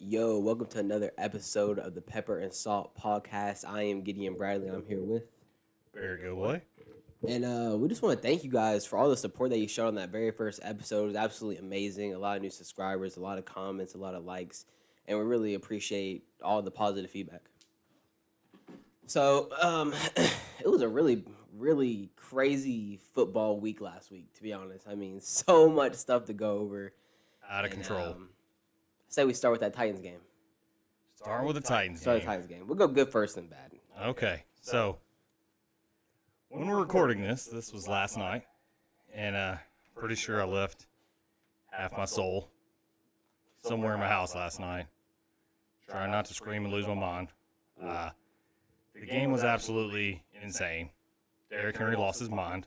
Yo, welcome to another episode of the Pepper and Salt podcast. I am Gideon Bradley. I'm here with, Very good, boy. and we just want to thank you guys for all the support that you showed on that very first episode. It was absolutely amazing. A lot of new subscribers, a lot of comments, a lot of likes, and we really appreciate all the positive feedback. So, it was a really crazy football week last week, to be honest. I mean, so much stuff to go over. Out of control. I say we start with that Titans game. Starting with the Titans Start with game. the Titans game. We'll go good first and bad. Okay, so when we're recording this was last night, and pretty sure I left half my soul somewhere in my house last night, trying not to scream and lose my mind. The game was absolutely insane. Derrick Henry lost his mind.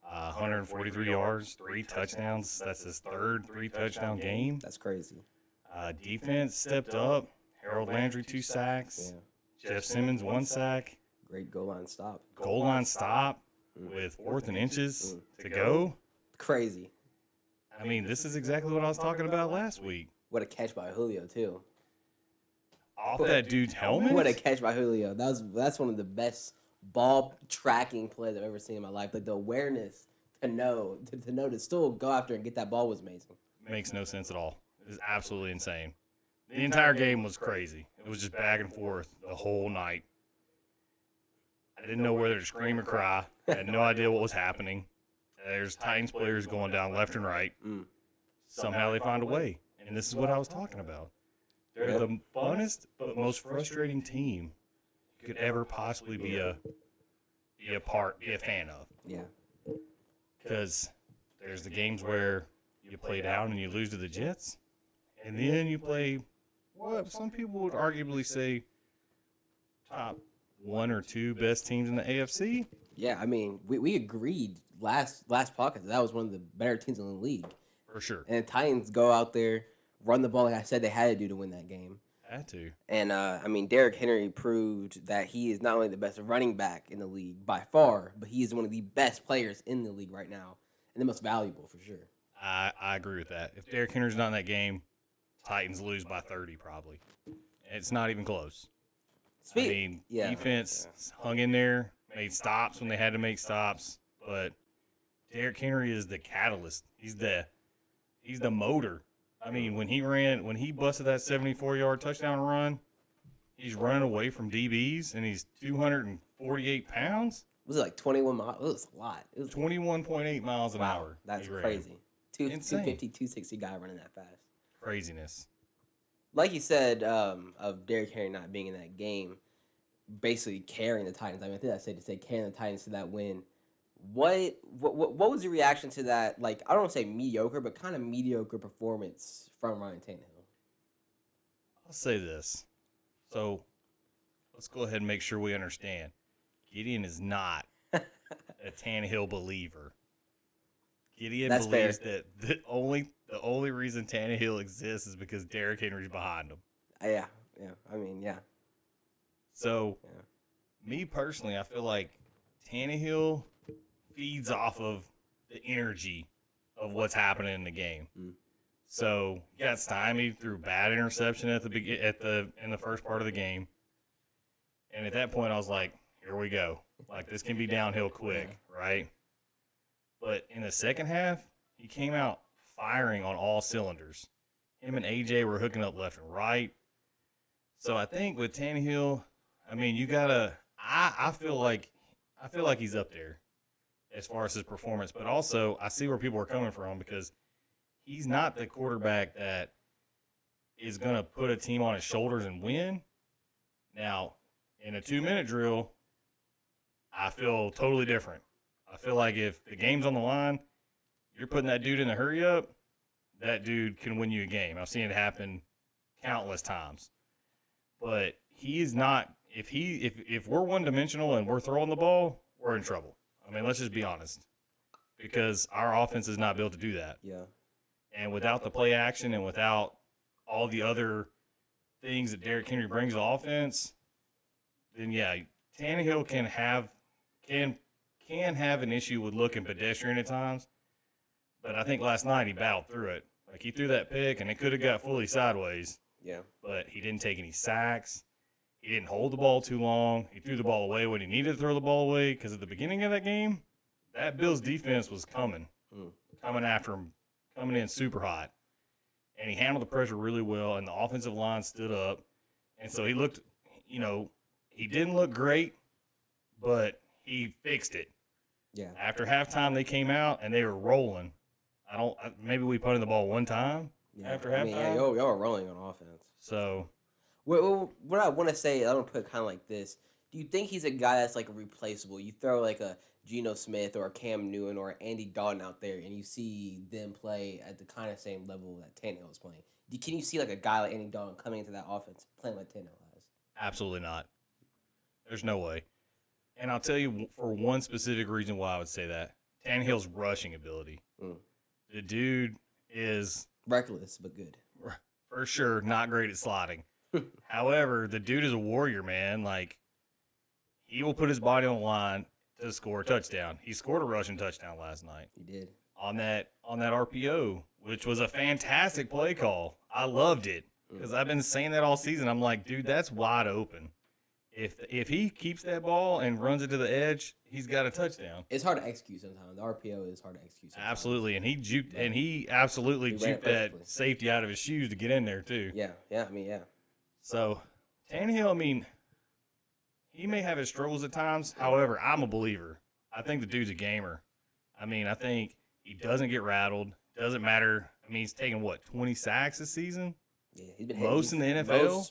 143 yards, 3 touchdowns. That's his third 3-touchdown game. That's crazy. Defense stepped up. Harold Landry 2 sacks. Yeah. Jeff Simmons 1 sack. Great goal line stop. Goal line stop with 4th and inches to go. Crazy. I mean, this is exactly what I was talking about last week. What a catch by Julio, too. Off that dude's helmet? What a catch by Julio. That's one of the best ball tracking plays I've ever seen in my life. Like the awareness to know to still go after and get that ball was amazing. Makes no sense at all. It is absolutely insane. The entire game was crazy. It was just back and forth the whole night. I didn't know whether to scream or cry. I had no idea what was happening. There's Titans players going down left and right. Somehow they find a way. And this is what I was talking about. They're the funnest but most frustrating team you could ever possibly be a fan of. Yeah. Because there's the games where you play down and you lose to the Jets, and then you play what some people would arguably say top 1 or 2 best teams in the AFC. Yeah, I mean, we agreed last podcast that was one of the better teams in the league. For sure. And the Titans go out there, run the ball like I said they had to do to win that game. Had to. And, I mean, Derrick Henry proved that he is not only the best running back in the league by far, but he is one of the best players in the league right now and the most valuable for sure. I agree with that. If Derrick Henry's not in that game, Titans lose by 30 probably. It's not even close. Defense hung in there, made stops when they had to make stops, but Derrick Henry is the catalyst. He's the motor. I mean, when he busted that 74-yard touchdown run, he's running away from DBs, and he's 248 pounds. Was it like 21 miles? It was a lot. It was 21.8 miles an hour. That's crazy. 250, 260 guy running that fast. Craziness. Like you said, of Derrick Henry not being in that game, basically carrying the Titans. I mean, I think I said to say carrying the Titans to that win. What was your reaction to that? Like, I don't want to say mediocre, but kind of mediocre performance from Ryan Tannehill. I'll say this. So, let's go ahead and make sure we understand. Gideon is not a Tannehill believer. Gideon believes that the only reason Tannehill exists is because Derrick Henry's behind him. Yeah. I mean, yeah. So, me personally, I feel like Tannehill feeds off of the energy of what's happening in the game. So, he got stymied through bad interception in the first part of the game. And at that point, I was like, here we go. Like, this can be downhill quick, right? But in the second half, he came out firing on all cylinders. Him and AJ were hooking up left and right. So I think with Tannehill, I mean, you gotta. I feel like he's up there as far as his performance, but also I see where people are coming from because he's not the quarterback that is gonna put a team on his shoulders and win. Now, in a 2-minute drill, I feel totally different. I feel like if the game's on the line, you're putting that dude in the hurry up, that dude can win you a game. I've seen it happen countless times. But he is not if we're one-dimensional and we're throwing the ball, we're in trouble. I mean, let's just be honest. Because our offense is not built to do that. Yeah. And without the play action and without all the other things that Derrick Henry brings to offense, then yeah, Tannehill can have an issue with looking pedestrian at times. But I think last night he battled through it. Like, he threw that pick, and it could have got fully sideways. Yeah. But he didn't take any sacks. He didn't hold the ball too long. He threw the ball away when he needed to throw the ball away because at the beginning of that game, that Bills defense was coming after him, coming in super hot. And he handled the pressure really well, and the offensive line stood up. And so he looked, he didn't look great, but he fixed it. Yeah. After halftime, they came out, and they were rolling. Maybe we punted the ball one time after halftime. Y'all were rolling on offense. So what I want to say, I'm going to put it kind of like this. Do you think he's a guy that's like replaceable? You throw like a Geno Smith or a Cam Newton or Andy Dalton out there, and you see them play at the kind of same level that Tannehill is playing. Can you see like a guy like Andy Dalton coming into that offense playing like Tannehill has? Absolutely not. There's no way. And I'll tell you for one specific reason why I would say that. Tannehill's rushing ability. The dude is reckless, but good. For sure, not great at sliding. However, the dude is a warrior, man. Like, he will put his body on the line to score a touchdown. He scored a rushing touchdown last night. He did. On that RPO, which was a fantastic play call. I loved it because I've been saying that all season. I'm like, dude, that's wide open. If he keeps that ball and runs it to the edge, he's got a touchdown. It's hard to execute sometimes. The RPO is hard to execute sometimes. Absolutely, and he absolutely juked that safety out of his shoes to get in there too. Yeah. So, Tannehill, he may have his struggles at times. However, I'm a believer. I think the dude's a gamer. I think he doesn't get rattled. Doesn't matter. He's taken, 20 sacks this season? Yeah, he's been most in the NFL.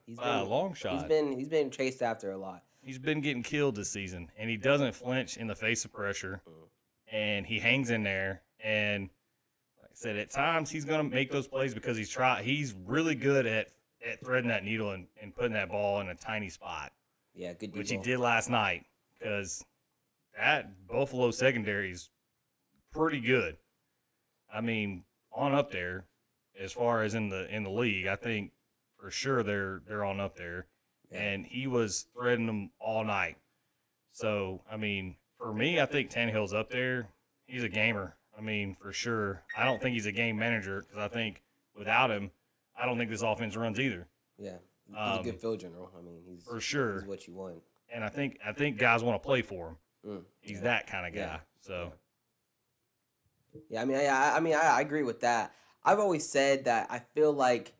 He's by a long shot. He's been chased after a lot. He's been getting killed this season, and he doesn't flinch in the face of pressure, and he hangs in there. And like I said, at times he's going to make those plays because he's really good at threading that needle and putting that ball in a tiny spot. Yeah, good. Which he did last night because that Buffalo secondary is pretty good. On up there. As far as in the league, I think for sure they're on up there, and he was threading them all night. So for me, I think Tannehill's up there. He's a gamer. For sure. I don't think he's a game manager because I think without him, I don't think this offense runs either. Yeah, he's a good field general. He's for sure. He's what you want. And I think guys want to play for him. He's that kind of guy. Yeah. So. Yeah, I agree with that. I've always said that I feel like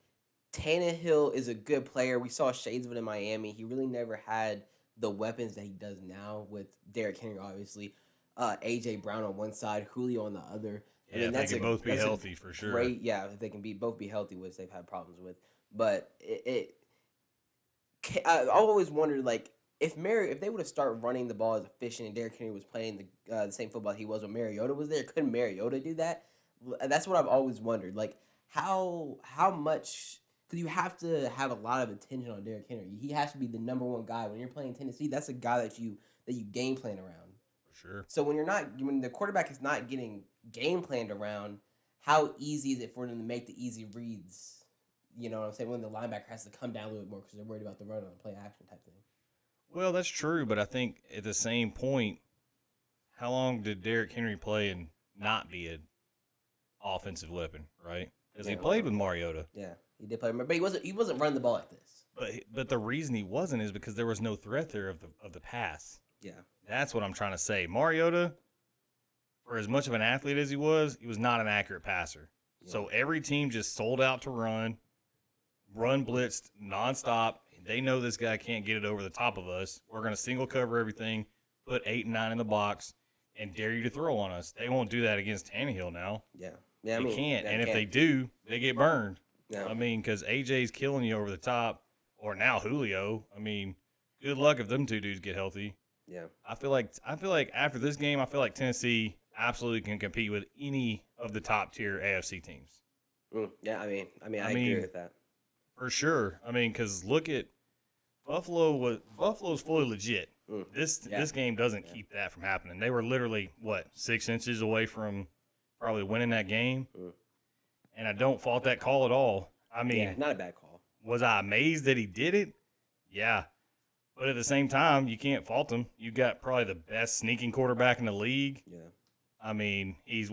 Tannehill is a good player. We saw shades of it in Miami. He really never had the weapons that he does now with Derrick Henry, obviously. A.J. Brown on one side, Julio on the other. Yeah, they can both be healthy for sure. Great, yeah, they can both be healthy, which they've had problems with. But I always wondered, like, if they would have started running the ball as efficient and Derrick Henry was playing the same football he was when Mariota was there, couldn't Mariota do that? That's what I've always wondered. Like, how much, because you have to have a lot of attention on Derrick Henry. He has to be the number one guy when you're playing Tennessee. That's a guy that you game plan around. For sure. So when the quarterback is not getting game planned around, how easy is it for them to make the easy reads? You know what I'm saying? When the linebacker has to come down a little bit more because they're worried about the run on the play action type thing. Well, that's true, but I think at the same point, how long did Derrick Henry play and not be an offensive weapon, right? Because he played with Mariota. Yeah, he did play, but he wasn't running the ball like this. But the reason he wasn't is because there was no threat there of the pass. Yeah, that's what I'm trying to say. Mariota, for as much of an athlete as he was not an accurate passer. Yeah. So every team just sold out to run blitzed nonstop. They know this guy can't get it over the top of us. We're going to single cover everything, put 8 and 9 in the box, and dare you to throw on us. They won't do that against Tannehill now. Yeah. They can't. And if they do, they get burned. Yeah. Because AJ's killing you over the top, or now Julio. Good luck if them two dudes get healthy. Yeah. I feel like after this game, I feel like Tennessee absolutely can compete with any of the top tier AFC teams. Yeah, I agree with that. For sure. Because look at Buffalo's fully legit. This game doesn't keep that from happening. They were literally 6 inches away from probably winning that game, and I don't fault that call at all. Not a bad call. Was I amazed that he did it? Yeah, but at the same time, you can't fault him. You got probably the best sneaking quarterback in the league. Yeah, he's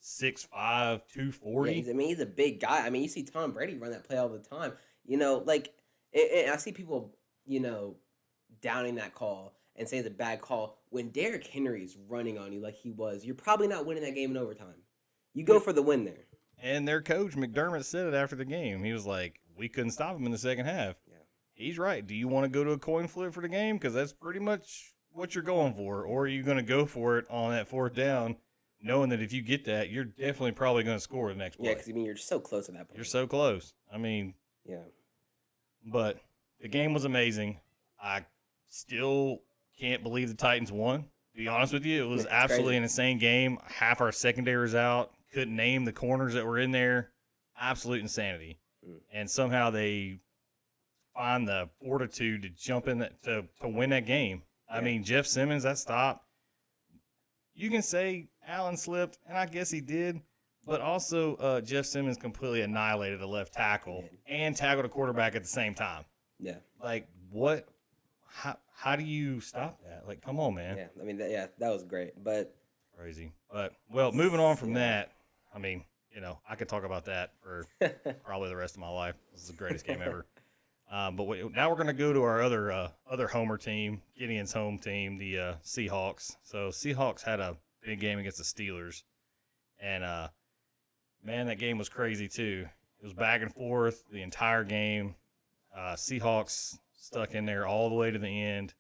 6'5", 240. Yeah, he's a big guy. I mean, you see Tom Brady run that play all the time. Like, and I see people, downing that call and saying it's a bad call. When Derrick Henry's running on you like he was, you're probably not winning that game in overtime. You go for the win there. And their coach, McDermott, said it after the game. He was like, we couldn't stop him in the second half. Yeah. He's right. Do you want to go to a coin flip for the game? Because that's pretty much what you're going for. Or are you going to go for it on that fourth down, knowing that if you get that, you're definitely probably going to score the next play? Yeah, because, you're so close at that point. You're so close. I mean, yeah. But the game was amazing. I still can't believe the Titans won. To be honest with you, it was absolutely an insane game. Half our secondary was out. Couldn't name the corners that were in there. Absolute insanity. And somehow they find the fortitude to jump in to win that game. Yeah. I mean, Jeff Simmons, that stop. You can say Allen slipped, and I guess he did. But also, Jeff Simmons completely annihilated the left tackle and tackled a quarterback at the same time. Yeah. Like, what? How do you stop that? Like, come on, man. Yeah, I mean, that was great. But crazy. But, well, moving on from that, I mean, I could talk about that for probably the rest of my life. This is the greatest game ever. But now we're going to go to our other homer team, Gideon's home team, the Seahawks. So Seahawks had a big game against the Steelers. And, man, that game was crazy too. It was back and forth the entire game. Seahawks stuck in there all the way to the end.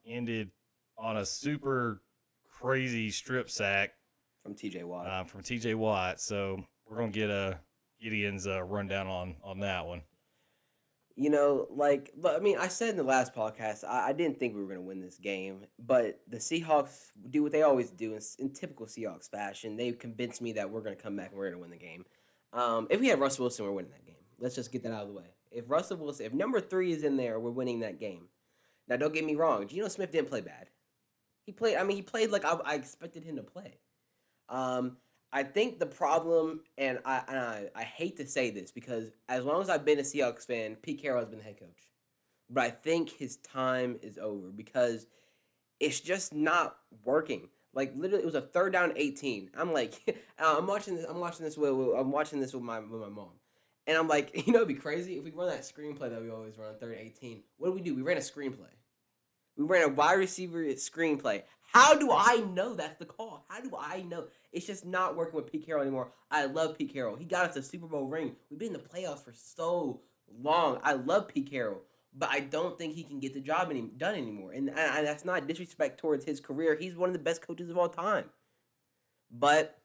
Ended on a super crazy strip sack from T.J. Watt. So we're going to get Gideon's rundown on that one. But I mean, I said in the last podcast, I didn't think we were going to win this game, but the Seahawks do what they always do in typical Seahawks fashion. They convinced me that we're going to come back and we're going to win the game. If we had Russell Wilson, we're winning that game. Let's just get that out of the way. If number 3 is in there, we're winning that game. Now, don't get me wrong. Geno Smith didn't play bad. He played like I expected him to play. I think the problem, and I hate to say this because as long as I've been a Seahawks fan, Pete Carroll has been the head coach. But I think his time is over because it's just not working. Like literally, it was a 3rd down 18. I'm like, I'm watching this with my mom, and I'm like, it'd be crazy if we run that screenplay that we always run 3rd and 18. What do? We ran a screenplay. We ran a wide receiver screenplay. How do I know that's the call? How do I know? It's just not working with Pete Carroll anymore. I love Pete Carroll. He got us a Super Bowl ring. We've been in the playoffs for so long. I love Pete Carroll, but I don't think he can get the job done anymore. And that's not disrespect towards his career. He's one of the best coaches of all time. But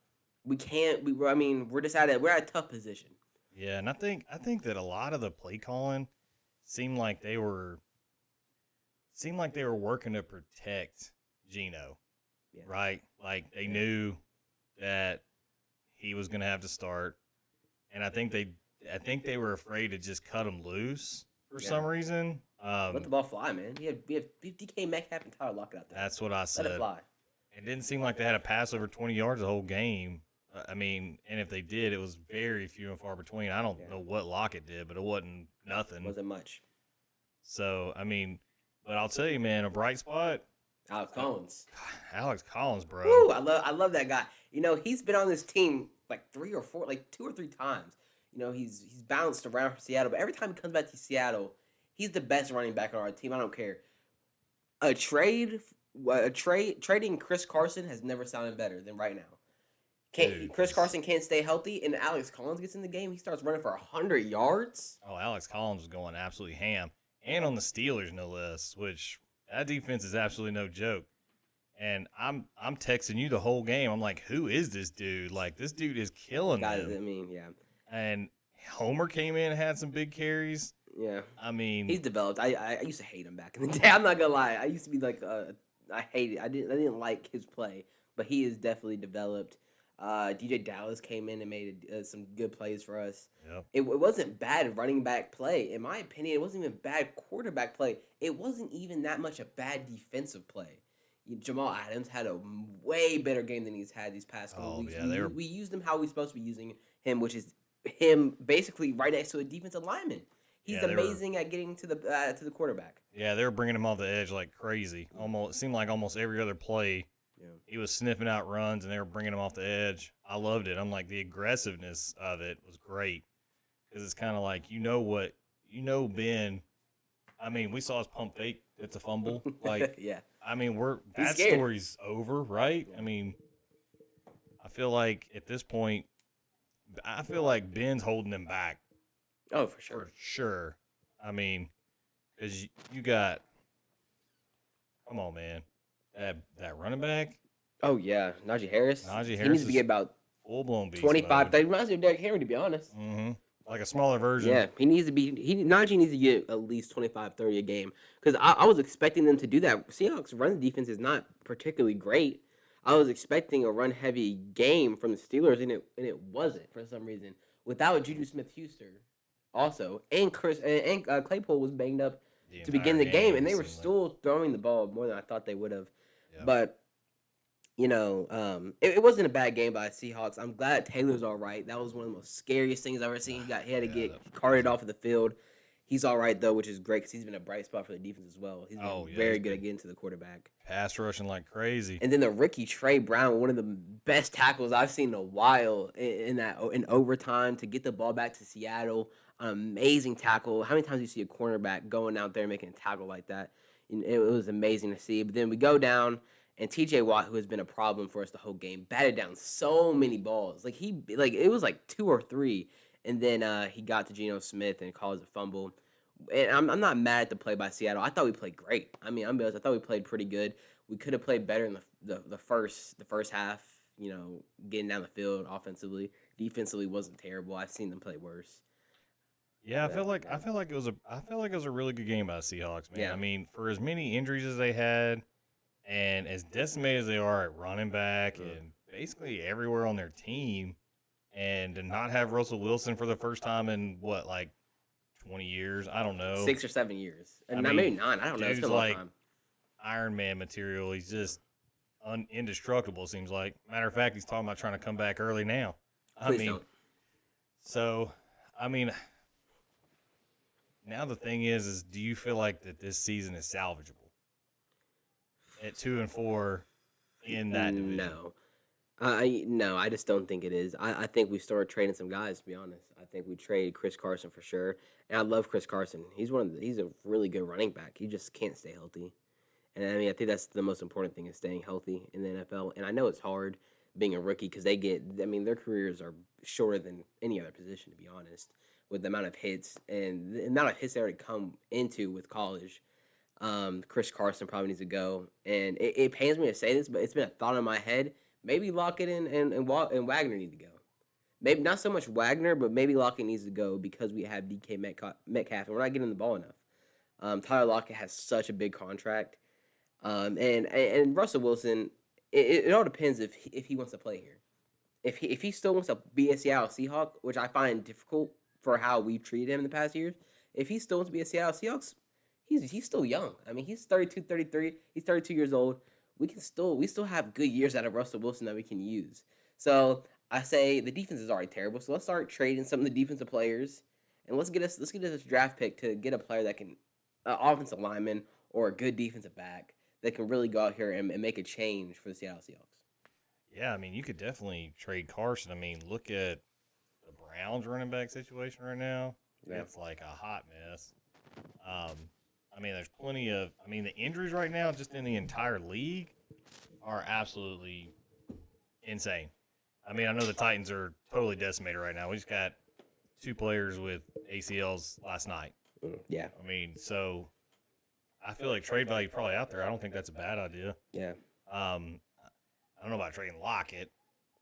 we can't. We're just we're at a tough position. Yeah, and I think that a lot of the play calling seemed like they were working to protect Geno, right? Like they knew that he was going to have to start, and I think they were afraid to just cut him loose for some reason. Let the ball fly, man. We have DK Metcalf and Tyler Lockett out there. That's what I said. Let it fly. It didn't seem like they had a pass over 20 yards the whole game. And if they did, it was very few and far between. I don't know what Lockett did, but it wasn't nothing. Wasn't much. So, but I'll tell you, man, a bright spot. Alex Collins, bro. Woo, I love that guy. He's been on this team like 2 or 3 times. He's bounced around for Seattle, but every time he comes back to Seattle, he's the best running back on our team. I don't care. Trading Chris Carson has never sounded better than right now. Chris Carson can't stay healthy, and Alex Collins gets in the game. He starts running for 100 yards. Oh, Alex Collins was going absolutely ham, and on the Steelers no less. Which that defense is absolutely no joke. And I'm texting you the whole game. I'm like, who is this dude? Like, this dude is killing them. Yeah. And Homer came in and had some big carries. Yeah. He's developed. I used to hate him back in the day. I'm not gonna lie. I used to be like, I hated. I didn't like his play, but he is definitely developed. DJ Dallas came in and made some good plays for us. Yep. It wasn't bad running back play. In my opinion, it wasn't even bad quarterback play. It wasn't even that much a bad defensive play. Jamal Adams had a way better game than he's had these past couple weeks. Yeah, we used him how we're supposed to be using him, which is him basically right next to a defensive lineman. He's amazing at getting to the quarterback. Yeah, they were bringing him off the edge like crazy. It seemed like almost every other play Yeah. He was sniffing out runs, and they were bringing him off the edge. I loved it. I'm like, the aggressiveness of it was great because it's kind of like, Ben. I mean, we saw his pump fake. It's a fumble. Like, yeah. I mean, He's that scared. story's over, right? I mean, I feel like at this point, I feel like Ben's holding him back. Oh, for sure. For sure. I mean, because you got, come on, man, that running back. Oh yeah, Najee Harris. He needs to be about full blown beast 25. That reminds me of Derrick Henry, to be honest. Mm-hmm. Like a smaller version. Yeah, he needs to be. Najee needs to get at least 25, 30 a game because I was expecting them to do that. Seahawks run defense is not particularly great. I was expecting a run heavy game from the Steelers, and it wasn't for some reason. Without Juju Smith-Schuster, also, and Claypool was banged up to begin the game, and they were still throwing the ball more than I thought they would have. Yep. But it wasn't a bad game by the Seahawks. I'm glad Taylor's all right. That was one of the most scariest things I've ever seen. He had to get carted off of the field. He's all right, though, which is great because he's been a bright spot for the defense as well. He's been very good at getting to the quarterback. Pass rushing like crazy. And then the rookie Trey Brown, one of the best tackles I've seen in a while in overtime to get the ball back to Seattle. An amazing tackle. How many times do you see a cornerback going out there and making a tackle like that? It was amazing to see. But then we go down, and T.J. Watt, who has been a problem for us the whole game, batted down so many balls. It was like 2 or 3. And then he got to Geno Smith and caused a fumble. And I'm not mad at the play by Seattle. I thought we played great. I mean, I'm honest, I thought we played pretty good. We could have played better in the first half. Getting down the field offensively, defensively wasn't terrible. I've seen them play worse. Yeah, I feel like it was a really good game by the Seahawks, man. Yeah. I mean, for as many injuries as they had, and as decimated as they are at running back and basically everywhere on their team. And to not have Russell Wilson for the first time in 20 years? I don't know. 6 or 7 years. And maybe 9. I don't know. It's been a long time. Iron Man material. He's just indestructible, it seems like. Matter of fact, he's talking about trying to come back early now. Please don't. So, I mean, now the thing is do you feel like that this season is salvageable? At 2-4 in that division? No. No, I just don't think it is. I think we started trading some guys, to be honest. I think we traded Chris Carson for sure. And I love Chris Carson. He's a really good running back. He just can't stay healthy. And I mean, I think that's the most important thing is staying healthy in the NFL. And I know it's hard being a rookie because their careers are shorter than any other position, to be honest, with the amount of hits and the amount of hits they already come into with college. Chris Carson probably needs to go. And it pains me to say this, but it's been a thought in my head. Maybe Lockett and Wagner need to go. Maybe not so much Wagner, but maybe Lockett needs to go because we have DK Metcalf and we're not getting the ball enough. Tyler Lockett has such a big contract, and Russell Wilson. It all depends if he wants to play here. If he still wants to be a Seattle Seahawk, which I find difficult for how we've treated him in the past years. If he still wants to be a Seattle Seahawks, he's still young. I mean, he's 32, 33. He's 32 years old. We still have good years out of Russell Wilson that we can use. So I say the defense is already terrible. So let's start trading some of the defensive players, and let's get us this draft pick to get a player that can, offensive lineman or a good defensive back that can really go out here and make a change for the Seattle Seahawks. Yeah, I mean, you could definitely trade Carson. I mean, look at the Browns running back situation right now. Yeah. It's like a hot mess. I mean, there's plenty of – the injuries right now just in the entire league are absolutely insane. I mean, I know the Titans are totally decimated right now. We just got 2 players with ACLs last night. Yeah. I mean, so I feel like trade value probably out there. I don't think that's a bad idea. Yeah. I don't know about trading Lockett.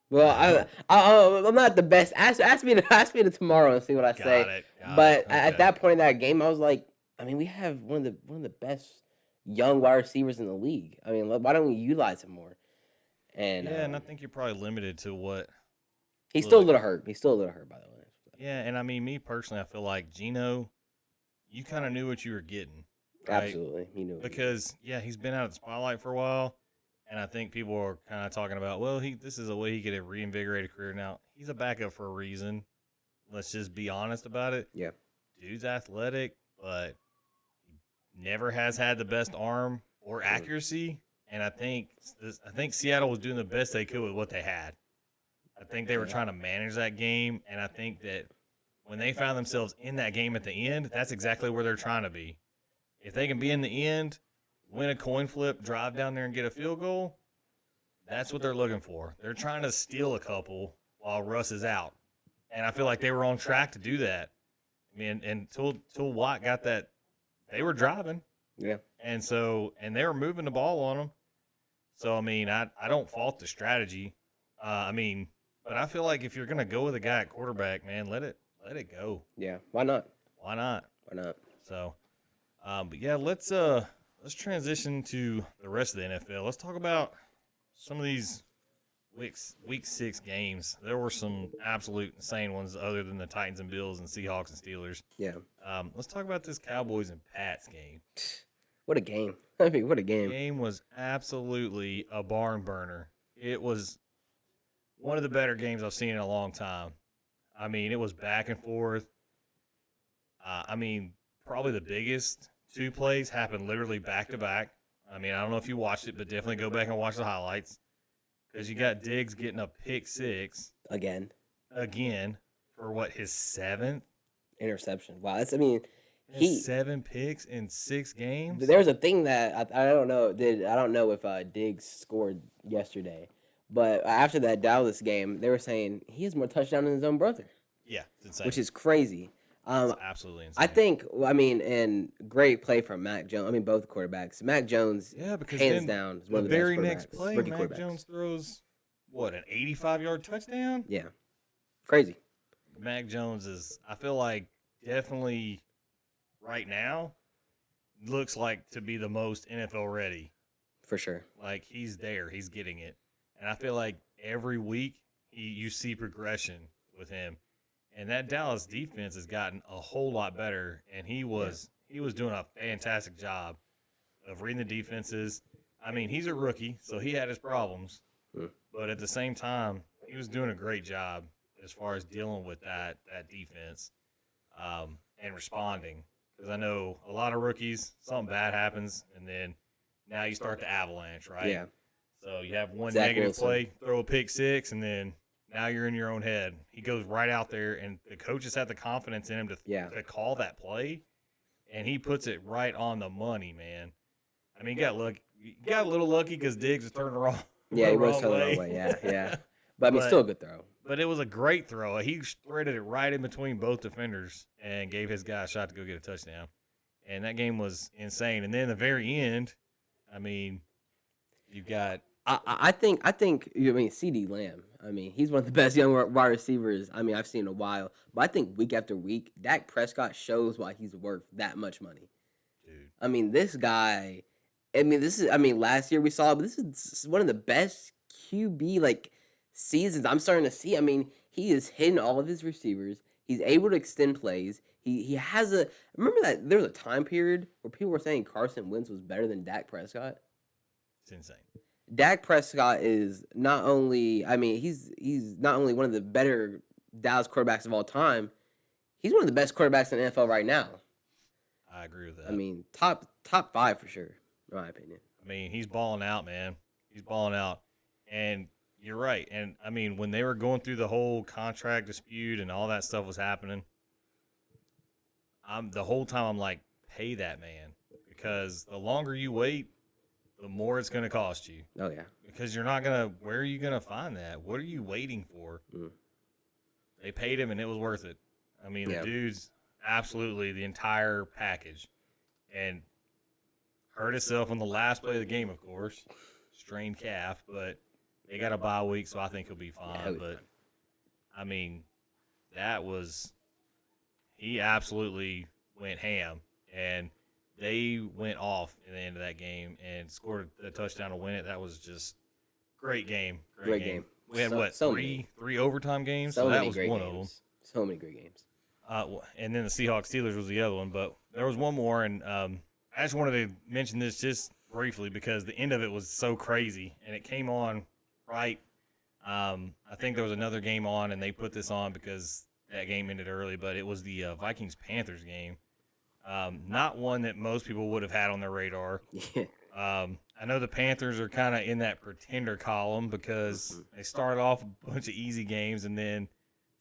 Well, I'm not the best. Ask me to tomorrow and see what I say. But at that point in that game, I was like, I mean, we have one of the best young wide receivers in the league. I mean, why don't we utilize him more? And and I think you're probably limited to what. He's still a little hurt. He's still a little hurt, by the way. Yeah, and I mean, me personally, I feel like Geno, you kind of knew what you were getting. Right? Absolutely, he knew. Because he's been out of the spotlight for a while, and I think people are kind of talking about, well, this is a way he could have reinvigorated a career. Now he's a backup for a reason. Let's just be honest about it. Yeah, dude's athletic, but he never has had the best arm or accuracy. And I think Seattle was doing the best they could with what they had. I think they were trying to manage that game, and I think that when they found themselves in that game at the end, that's exactly where they're trying to be. If they can be in the end, win a coin flip, drive down there and get a field goal, that's what they're looking for. They're trying to steal a couple while Russ is out. And I feel like they were on track to do that. I mean, until Watt got that, they were driving. Yeah. And they were moving the ball on them. So, I mean, I don't fault the strategy. But I feel like if you're going to go with a guy at quarterback, man, let it go. Yeah. Why not? Why not? Why not? So, but yeah, let's transition to the rest of the NFL. Let's talk about some of these week 6 games. There were some absolute insane ones other than the Titans and Bills and Seahawks and Steelers. Yeah. Let's talk about this Cowboys and Pats game. What a game. I mean, what a game. The game was absolutely a barn burner. It was one of the better games I've seen in a long time. I mean, it was back and forth. Probably the biggest 2 plays happened literally back to back. I mean, I don't know if you watched it, but definitely go back and watch the highlights. Because you got Diggs getting a pick 6. Again. For what, his 7th? Interception. Wow. 7 picks in 6 games? There was a thing that I don't know. I don't know if Diggs scored yesterday. But after that Dallas game, they were saying he has more touchdowns than his own brother. Yeah, it's insane. Which is crazy. It's absolutely insane. I think, and great play from Mac Jones. I mean, both quarterbacks. Mac Jones, because hands down, is one of the very best next play, Mac Jones throws, an 85-yard touchdown? Yeah. Crazy. Mac Jones is, I feel like, definitely right now, looks like to be the most NFL ready. For sure. Like, he's there. He's getting it. And I feel like every week you see progression with him. And that Dallas defense has gotten a whole lot better. And he was doing a fantastic job of reading the defenses. I mean, he's a rookie, so he had his problems. But at the same time, he was doing a great job as far as dealing with that defense and responding. Because I know a lot of rookies, something bad happens, and then now you start the avalanche, right? Yeah. So you have one Zach negative Wilson. play, throw a pick 6, and then now you're in your own head. He goes right out there, and the coaches have the confidence in him to call that play, and he puts it right on the money, man. I mean, he got a little lucky because Diggs was turning wrong. Yeah, he was turning the wrong way. Yeah. But I mean, still a good throw. But it was a great throw. He threaded it right in between both defenders and gave his guy a shot to go get a touchdown. And that game was insane. And then the very end, I mean, you got. I think CeeDee Lamb. I mean, he's one of the best young wide receivers I've seen in a while. But I think week after week, Dak Prescott shows why he's worth that much money. Dude. I mean, this guy. Last year we saw it, but this is one of the best QB seasons I'm starting to see. I mean, he is hitting all of his receivers. He's able to extend plays. He has remember that there was a time period where people were saying Carson Wentz was better than Dak Prescott? It's insane. Dak Prescott is not only, he's not only one of the better Dallas quarterbacks of all time, he's one of the best quarterbacks in the NFL right now. I agree with that. I mean, top 5 for sure, in my opinion. I mean, he's balling out, man. He's balling out. And you're right. And, I mean, when they were going through the whole contract dispute and all that stuff was happening, the whole time I'm like, pay that man. Because the longer you wait, the more it's going to cost you. Oh, yeah. Because you're not where are you going to find that? What are you waiting for? They paid him, and it was worth it. I mean, the dude's absolutely the entire package. And hurt himself on the last play of the game, of course. Strained calf, but they got a bye week, so I think he'll be fine. Yeah, but, I mean, he absolutely went ham. And they went off in the end of that game and scored a touchdown to win it. That was just great game. Great game. We had three overtime games? So that was one of them. So many great games. And then the Seahawks Steelers was the other one. But there was one more, and I just wanted to mention this just briefly because the end of it was so crazy. And it came on right. I think there was another game on, and they put this on because that game ended early. But it was the Vikings-Panthers game. Not one that most people would have had on their radar. Yeah. I know the Panthers are kind of in that pretender column because they started off a bunch of easy games and then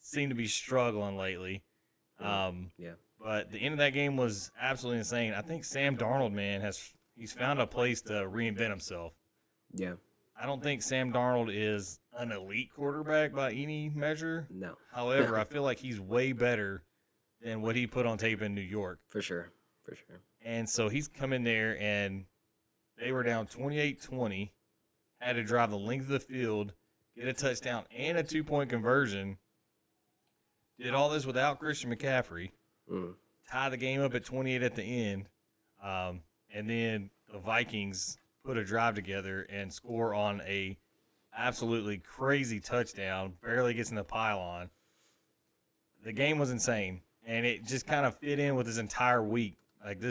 seem to be struggling lately. Yeah. But the end of that game was absolutely insane. I think Sam Darnold, man, he's found a place to reinvent himself. Yeah. I don't think Sam Darnold is an elite quarterback by any measure. No. However, I feel like he's way better than what he put on tape in New York. For sure. And so he's come in there, and they were down 28-20, had to drive the length of the field, get a touchdown and a 2-point conversion. Did all this without Christian McCaffrey. Tie the game up at 28 at the end. And then the Vikings put a drive together and score on a absolutely crazy touchdown, barely gets in the pylon. The game was insane, and it just kind of fit in with this entire week. Like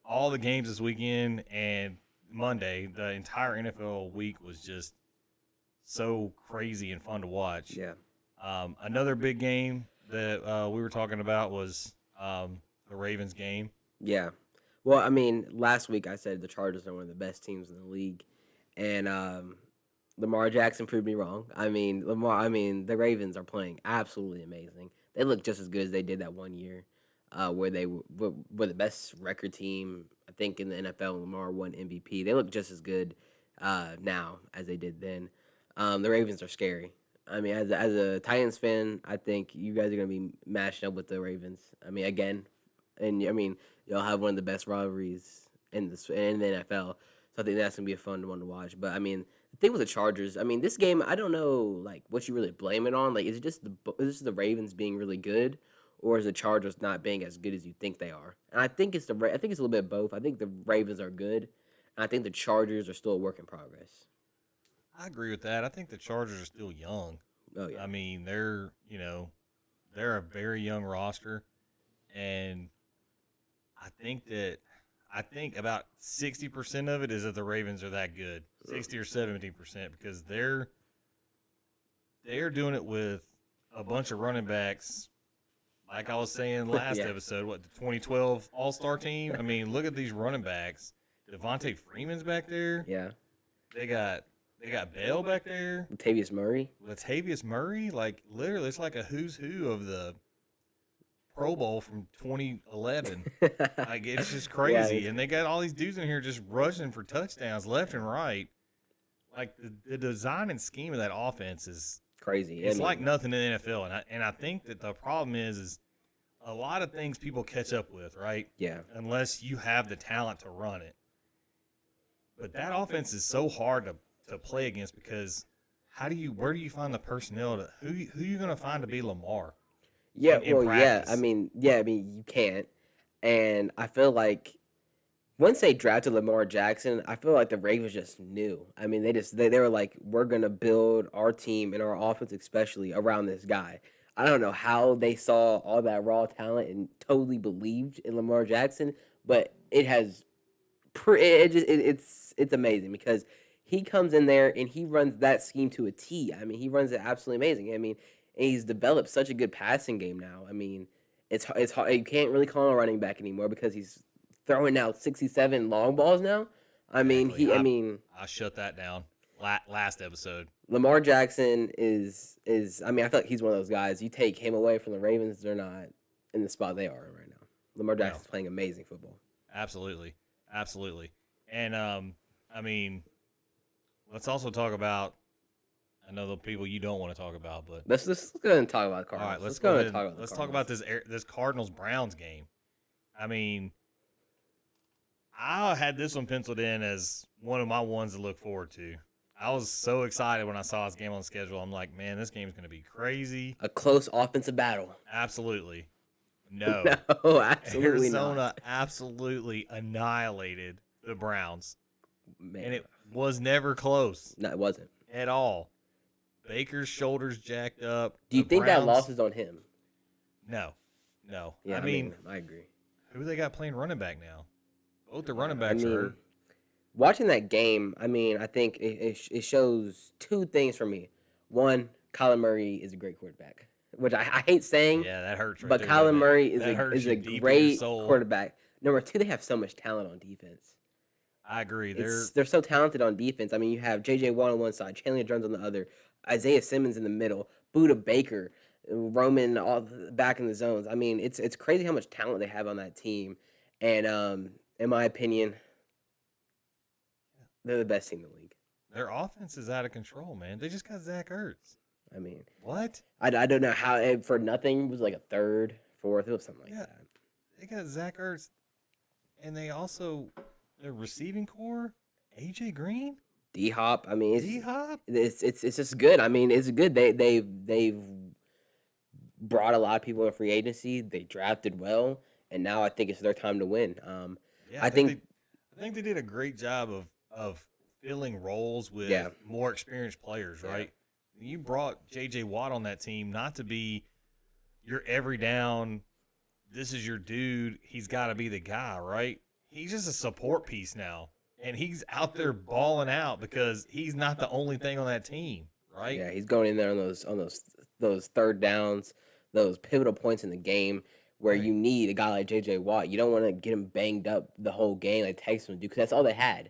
all the games this weekend and Monday, the entire NFL week was just so crazy and fun to watch. Yeah. Another big game that we were talking about was the Ravens game. Yeah. Well, I mean, last week I said the Chargers are one of the best teams in the league, and Lamar Jackson proved me wrong. I mean, the Ravens are playing absolutely amazing. They look just as good as they did that one year, where they were the best record team, I think, in the NFL. Lamar won MVP. They look just as good now as they did then. The Ravens are scary. I mean, as a Titans fan, I think you guys are going to be matched up with the Ravens. I mean, again, and I mean, y'all have one of the best rivalries in the NFL. So I think that's going to be a fun one to watch. But I mean, the thing with the Chargers, I mean, this game, I don't know like what you really blame it on. Like, is it just the Ravens being really good, or is the Chargers not being as good as you think they are? And I think it's a little bit of both. I think the Ravens are good, and I think the Chargers are still a work in progress. I agree with that. I think the Chargers are still young. Oh yeah. I mean, they're a very young roster, and I think about 60% of it is that the Ravens are that good, 60 or 70%, because they're doing it with a bunch of running backs. Like I was saying last episode, the 2012 All-Star team. I mean, look at these running backs. Devontae Freeman's back there. Yeah. They got Bell back there. Latavius Murray, like literally, it's like a who's who of the Pro Bowl from 2011. Like it's just crazy, and they got all these dudes in here just rushing for touchdowns left and right. Like the design and scheme of that offense is crazy. It's like nothing in the NFL, and I think that the problem is a lot of things people catch up with, right? Yeah. Unless you have the talent to run it. But that offense is so hard to play against because where do you find the personnel who you going to find to be Lamar? Yeah, I mean, you can't. And I feel like once they drafted Lamar Jackson, I feel like the Ravens just knew. I mean, they were like, we're going to build our team and our offense especially around this guy. I don't know how they saw all that raw talent and totally believed in Lamar Jackson, but it's amazing because he comes in there and he runs that scheme to a T. I mean, he runs it absolutely amazing. I mean, and he's developed such a good passing game now. I mean, it's hard. You can't really call him a running back anymore because he's throwing out 67 long balls now. I mean, I shut that down last episode. Lamar Jackson is. I mean, I feel like he's one of those guys. You take him away from the Ravens, they're not in the spot they are in right now. Lamar Jackson's playing amazing football. Absolutely. And I mean, let's also talk about. I know the people you don't want to talk about, but let's go ahead and talk about Cardinals. All right, let's go ahead. Let's talk about this Cardinals-Browns game. I mean, I had this one penciled in as one of my ones to look forward to. I was so excited when I saw this game on the schedule. I'm like, man, this game's going to be crazy. A close offensive battle. Absolutely. No. No, absolutely Arizona not. absolutely annihilated the Browns. Man. And it was never close. No, it wasn't. At all. Baker's shoulders jacked up. Do you think that loss is on him? No. Yeah, I mean, I agree. Who they got playing running back now? Both the running backs are hurt. Watching that game, I mean, I think it shows two things for me. One, Kyler Murray is a great quarterback, which I hate saying. Yeah, that hurts. But Kyler Murray is a great quarterback. Number two, they have so much talent on defense. I agree. They're so talented on defense. I mean, you have J.J. Watt on one side, Chandler Jones on the other, Isaiah Simmons in the middle, Buda Baker, Roman all back in the zones. I mean, it's crazy how much talent they have on that team. And in my opinion, they're the best team in the league. their offense is out of control, man. They just got Zach Ertz. I mean, What? I don't know how for nothing it was like a third, fourth, it was something like that. They got Zach Ertz, and they also their receiving core, AJ Green, D Hop. I mean, D Hop. it's just good. I mean, it's good. They've brought a lot of people in free agency. They drafted well, and now I think it's their time to win. Yeah, I think they did a great job of filling roles with more experienced players, right? You brought J.J. Watt on that team not to be your every down, this is your dude, he's got to be the guy, right? He's just a support piece now, and he's out there balling out because he's not the only thing on that team, right? Yeah, he's going in there on those third downs, those pivotal points in the game where you need a guy like J.J. Watt. You don't want to get him banged up the whole game like Texas would do because that's all they had.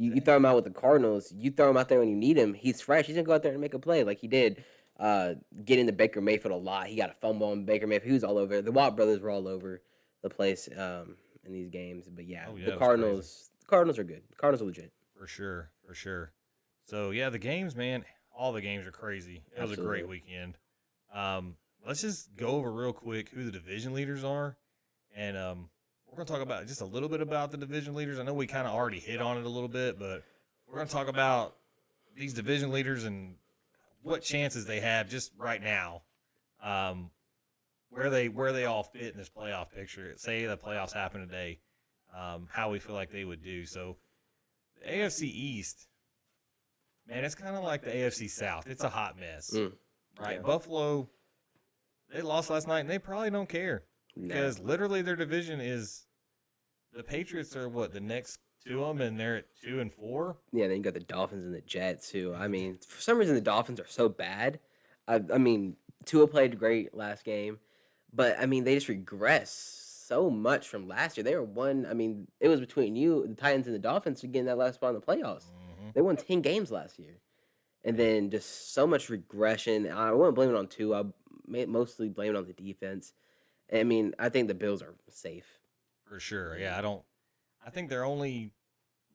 You throw him out with the Cardinals. You throw him out there when you need him. He's fresh. He's gonna go out there and make a play like he did. Get into Baker Mayfield a lot. He got a fumble on Baker Mayfield. He was all over. The Watt brothers were all over the place in these games. But the Cardinals are good. The Cardinals are legit. For sure. So yeah, the games, man, all the games are crazy. It was a great weekend. Let's just go over real quick who the division leaders are, and we're going to talk about just a little bit about the division leaders. I know we kind of already hit on it a little bit, but we're going to talk about these division leaders and what chances they have just right now, where they all fit in this playoff picture. Say the playoffs happen today, how we feel like they would do. So the AFC East, man, it's kind of like the AFC South. It's a hot mess, right? Yeah. Buffalo, they lost last night, and they probably don't care. Because literally their division is the Patriots are the next to them, and they're at 2 and 4. Yeah, then you got the Dolphins and the Jets, who I mean, for some reason the Dolphins are so bad. I mean, Tua played great last game, but I mean they just regress so much from last year. They were one. I mean, it was between the Titans and the Dolphins to get in that last spot in the playoffs. Mm-hmm. They won 10 games last year, and then just so much regression. I wouldn't blame it on Tua. I mostly blame it on the defense. I mean, I think the Bills are safe. For sure. Yeah, I think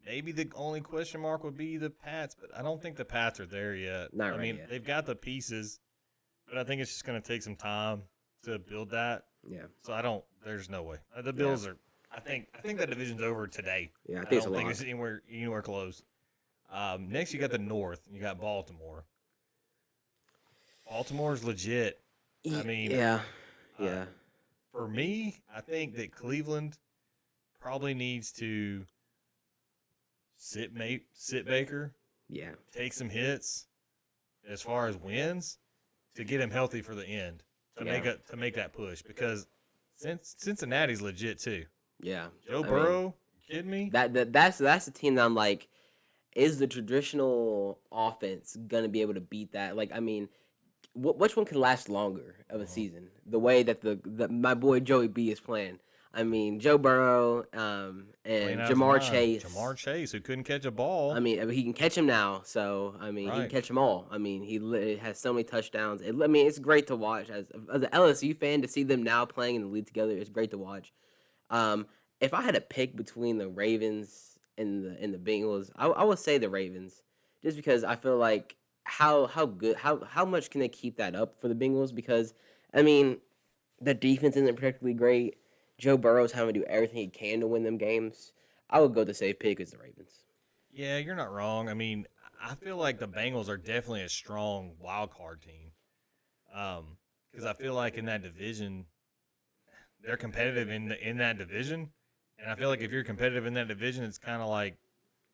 maybe the only question mark would be the Pats, but I don't think the Pats are there yet. I mean, they've got the pieces, but I think it's just going to take some time to build that. Yeah. So there's no way. The Bills are, I think that division's over today. Yeah, I don't think it's anywhere close. Next, you got the North. You got Baltimore. Baltimore's legit. I mean, yeah. For me, I think that Cleveland probably needs to sit Baker. Yeah. Take some hits as far as wins to get him healthy for the end to make that push because Cincinnati's legit too. Yeah. Joe Burrow, you kidding me? That's the team that I'm like, is the traditional offense gonna be able to beat that? Like, I mean, which one can last longer of a season? The way that the my boy Joey B is playing. I mean, Joe Burrow and Jamar Chase. Jamar Chase, who couldn't catch a ball. I mean, he can catch him now. So, I mean, he can catch them all. I mean, he has so many touchdowns. I mean, it's great to watch. As an LSU fan, to see them now playing in the league together, it's great to watch. If I had to pick between the Ravens and the Bengals, I would say the Ravens. Just because I feel like how much can they keep that up for the Bengals? Because, I mean, the defense isn't particularly great. Joe Burrow's having to do everything he can to win them games. I would go the safe pick as the Ravens. Yeah, you're not wrong. I mean, I feel like the Bengals are definitely a strong wild card team. Because I feel like in that division, they're competitive in that division. And I feel like if you're competitive in that division, it's kind of like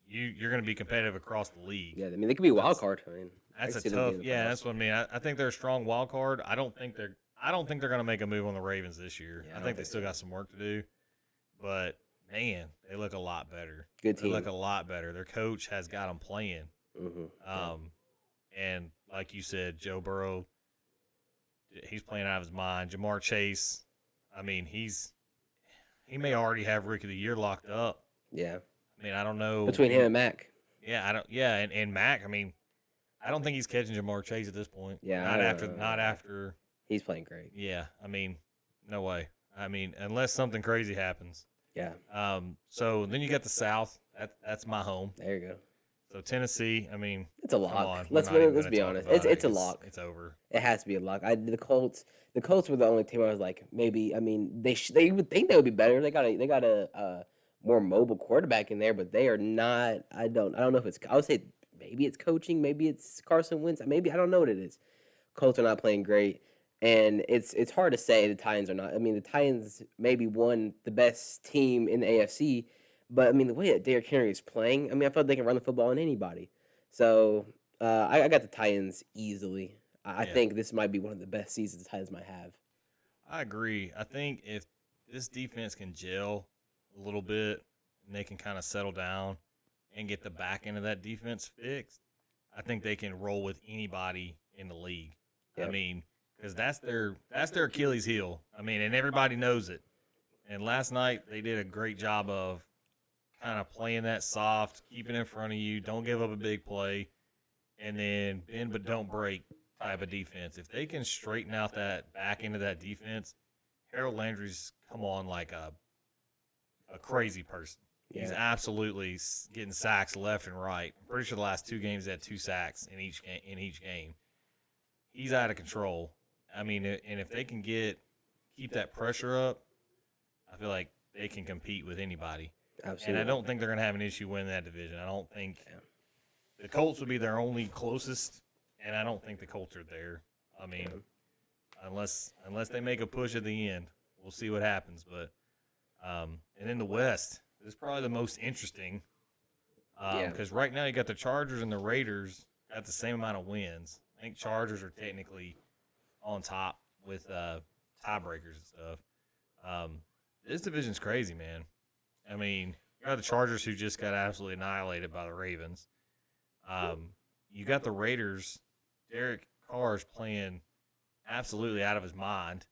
you're going to be competitive across the league. Yeah, I mean, they could be a wild card. I mean, that's a tough. Yeah, that's what I mean. I think they're a strong wild card. I don't think they're going to make a move on the Ravens this year. Yeah, I think they still got some work to do. But, man, they look a lot better. Good team. They look a lot better. Their coach has got them playing. Mm-hmm. And like you said, Joe Burrow, he's playing out of his mind. Jamar Chase, I mean, he may already have Rookie of the Year locked up. Yeah. I I mean, I don't know between him and Mac. Yeah, I don't. Yeah, and Mac. I mean, I don't think he's catching Jamar Chase at this point. Yeah, not after. He's playing great. Yeah, I mean, no way. I mean, unless something crazy happens. Yeah. So then you got the South. That's my home. There you go. So Tennessee. I mean, it's a lock. Come on, Let's be honest. It's a lock. It's over. It has to be a lock. The Colts were the only team I was like, maybe. I mean, they would think they would be better. They got a more mobile quarterback in there, but they are not. I don't know if it's. I would say maybe it's coaching, maybe it's Carson Wentz, maybe I don't know what it is. Colts are not playing great, and it's hard to say the Titans are not. I mean, the Titans maybe won the best team in the AFC, but I mean the way that Derrick Henry is playing, I mean I feel like they can run the football on anybody. So I got the Titans easily. I think this might be one of the best seasons the Titans might have. I agree. I think if this defense can gel a little bit and they can kind of settle down and get the back end of that defense fixed, I think they can roll with anybody in the league. Yep. I mean, because that's their Achilles heel. I mean, and everybody knows it. And last night they did a great job of kind of playing that soft, keeping in front of you, don't give up a big play, and then bend but don't break type of defense. If they can straighten out that back end of that defense, Harold Landry's come on like a crazy person. Yeah. He's absolutely getting sacks left and right. I'm pretty sure the last 2 games he had 2 sacks in each game. He's out of control. I mean, and if they can keep that pressure up, I feel like they can compete with anybody. Absolutely. And I don't think they're going to have an issue winning that division. I don't think the Colts would be their only closest, and I don't think the Colts are there. I mean, unless they make a push at the end, we'll see what happens. But and in the West, it's probably the most interesting because right now you got the Chargers and the Raiders at the same amount of wins. I think Chargers are technically on top with tiebreakers and stuff. This division's crazy, man. I mean, you got the Chargers who just got absolutely annihilated by the Ravens. You got the Raiders. Derek Carr's playing absolutely out of his mind.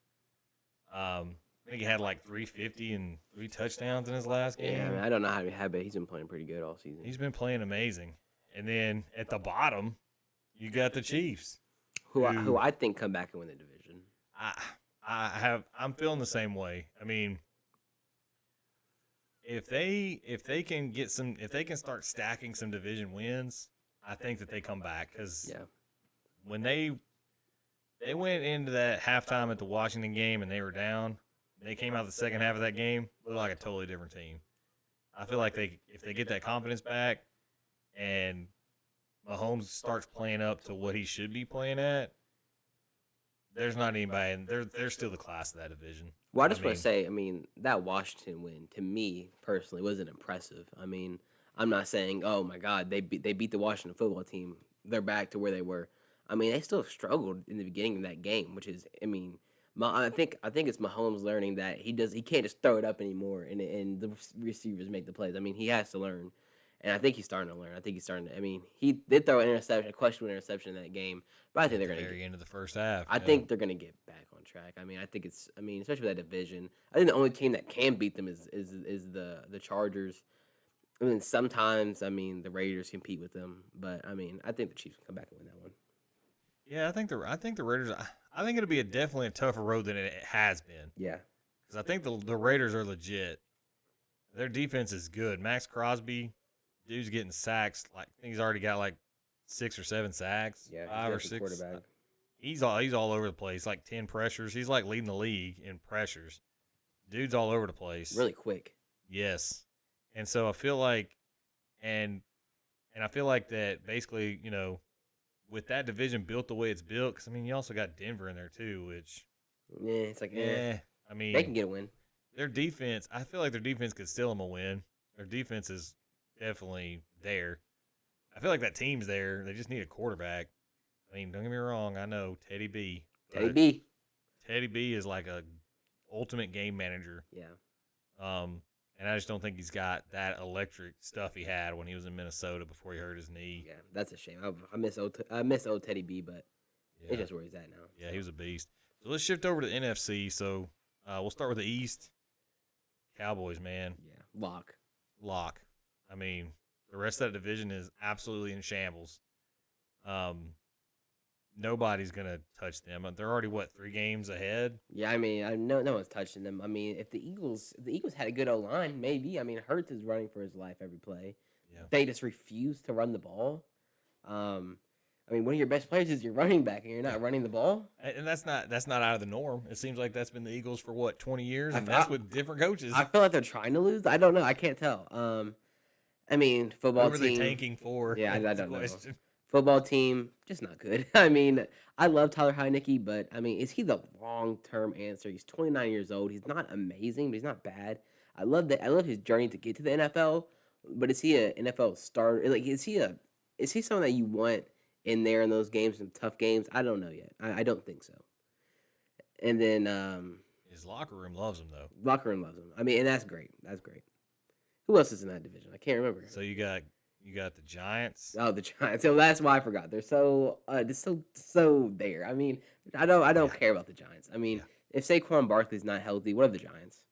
I think he had like 350 and 3 touchdowns in his last game. Yeah, I mean, I don't know how he had, but he's been playing pretty good all season. He's been playing amazing. And then at the bottom, you got the Chiefs, who I think come back and win the division. I'm feeling the same way. I mean, if they can start stacking some division wins, I think that they come back because when they went into that halftime at the Washington game and they were down, they came out the second half of that game looked like a totally different team. I feel like if they get that confidence back and Mahomes starts playing up to what he should be playing at, there's not anybody, and they're still the class of that division. Well, I just want to say, I mean, that Washington win, to me, personally, wasn't impressive. I mean, I'm not saying, oh, my God, they beat the Washington football team. They're back to where they were. I mean, they still struggled in the beginning of that game, which is, I mean, I think it's Mahomes learning that he can't just throw it up anymore and the receivers make the plays. I mean, he has to learn. And I think he's starting to learn. I think he's starting to. I mean, he did throw an interception, a questionable interception in that game, but I think they're going to get into the first half. I think they're going to get back on track. I mean, especially with that division, I think the only team that can beat them is the Chargers. I mean, sometimes the Raiders compete with them, but I mean, I think the Chiefs can come back and win that one. Yeah, I think the Raiders. I think it'll be definitely a tougher road than it has been. Yeah, because I think the Raiders are legit. Their defense is good. Max Crosby. Dude's getting sacks. Like I think he's already got like 6 or 7 sacks. Yeah, 5 or 6. Quarterback. He's all over the place. Like 10 pressures. He's like leading the league in pressures. Dude's all over the place. Really quick. Yes, and so I feel like, and I feel like that basically, with that division built the way it's built. Because I mean, you also got Denver in there too, which it's like I mean, they can get a win. Their defense, I feel like their defense could steal them a win. Their defense is definitely there. I feel like that team's there. They just need a quarterback. I mean, don't get me wrong. I know Teddy B. Teddy B is like a ultimate game manager. Yeah. And I just don't think he's got that electric stuff he had when he was in Minnesota before he hurt his knee. Yeah, that's a shame. I miss old Teddy B, but it's just where he's at now. Yeah, he was a beast. So let's shift over to the NFC. So we'll start with the East. Cowboys, man. Yeah, lock. I mean, the rest of that division is absolutely in shambles. Nobody's gonna touch them. They're already 3 games ahead. Yeah, I mean, no one's touching them. I mean, if the Eagles had a good O line, maybe. I mean, Hurts is running for his life every play. Yeah. They just refuse to run the ball. I mean, one of your best players is your running back, and you're not running the ball. And that's not out of the norm. It seems like that's been the Eagles for 20 years, and that's with different coaches. I feel like they're trying to lose. I don't know. I can't tell. I mean, football team. Who are they tanking for? Yeah, I don't know. Football team, just not good. I mean, I love Tyler Heinicke, but I mean, is he the long-term answer? He's 29 years old. He's not amazing, but he's not bad. I love his journey to get to the NFL, but is he an NFL starter? Like, is he someone that you want in there in those games, in tough games? I don't know yet. I don't think so. And then his locker room loves him, though. Locker room loves him. I mean, and that's great. That's great. Who else is in that division? I can't remember. So you got the Giants. Oh, the Giants. So that's why I forgot. They're so just so there. I mean, I don't care about the Giants. I mean, if Saquon Barkley's not healthy, what are the Giants?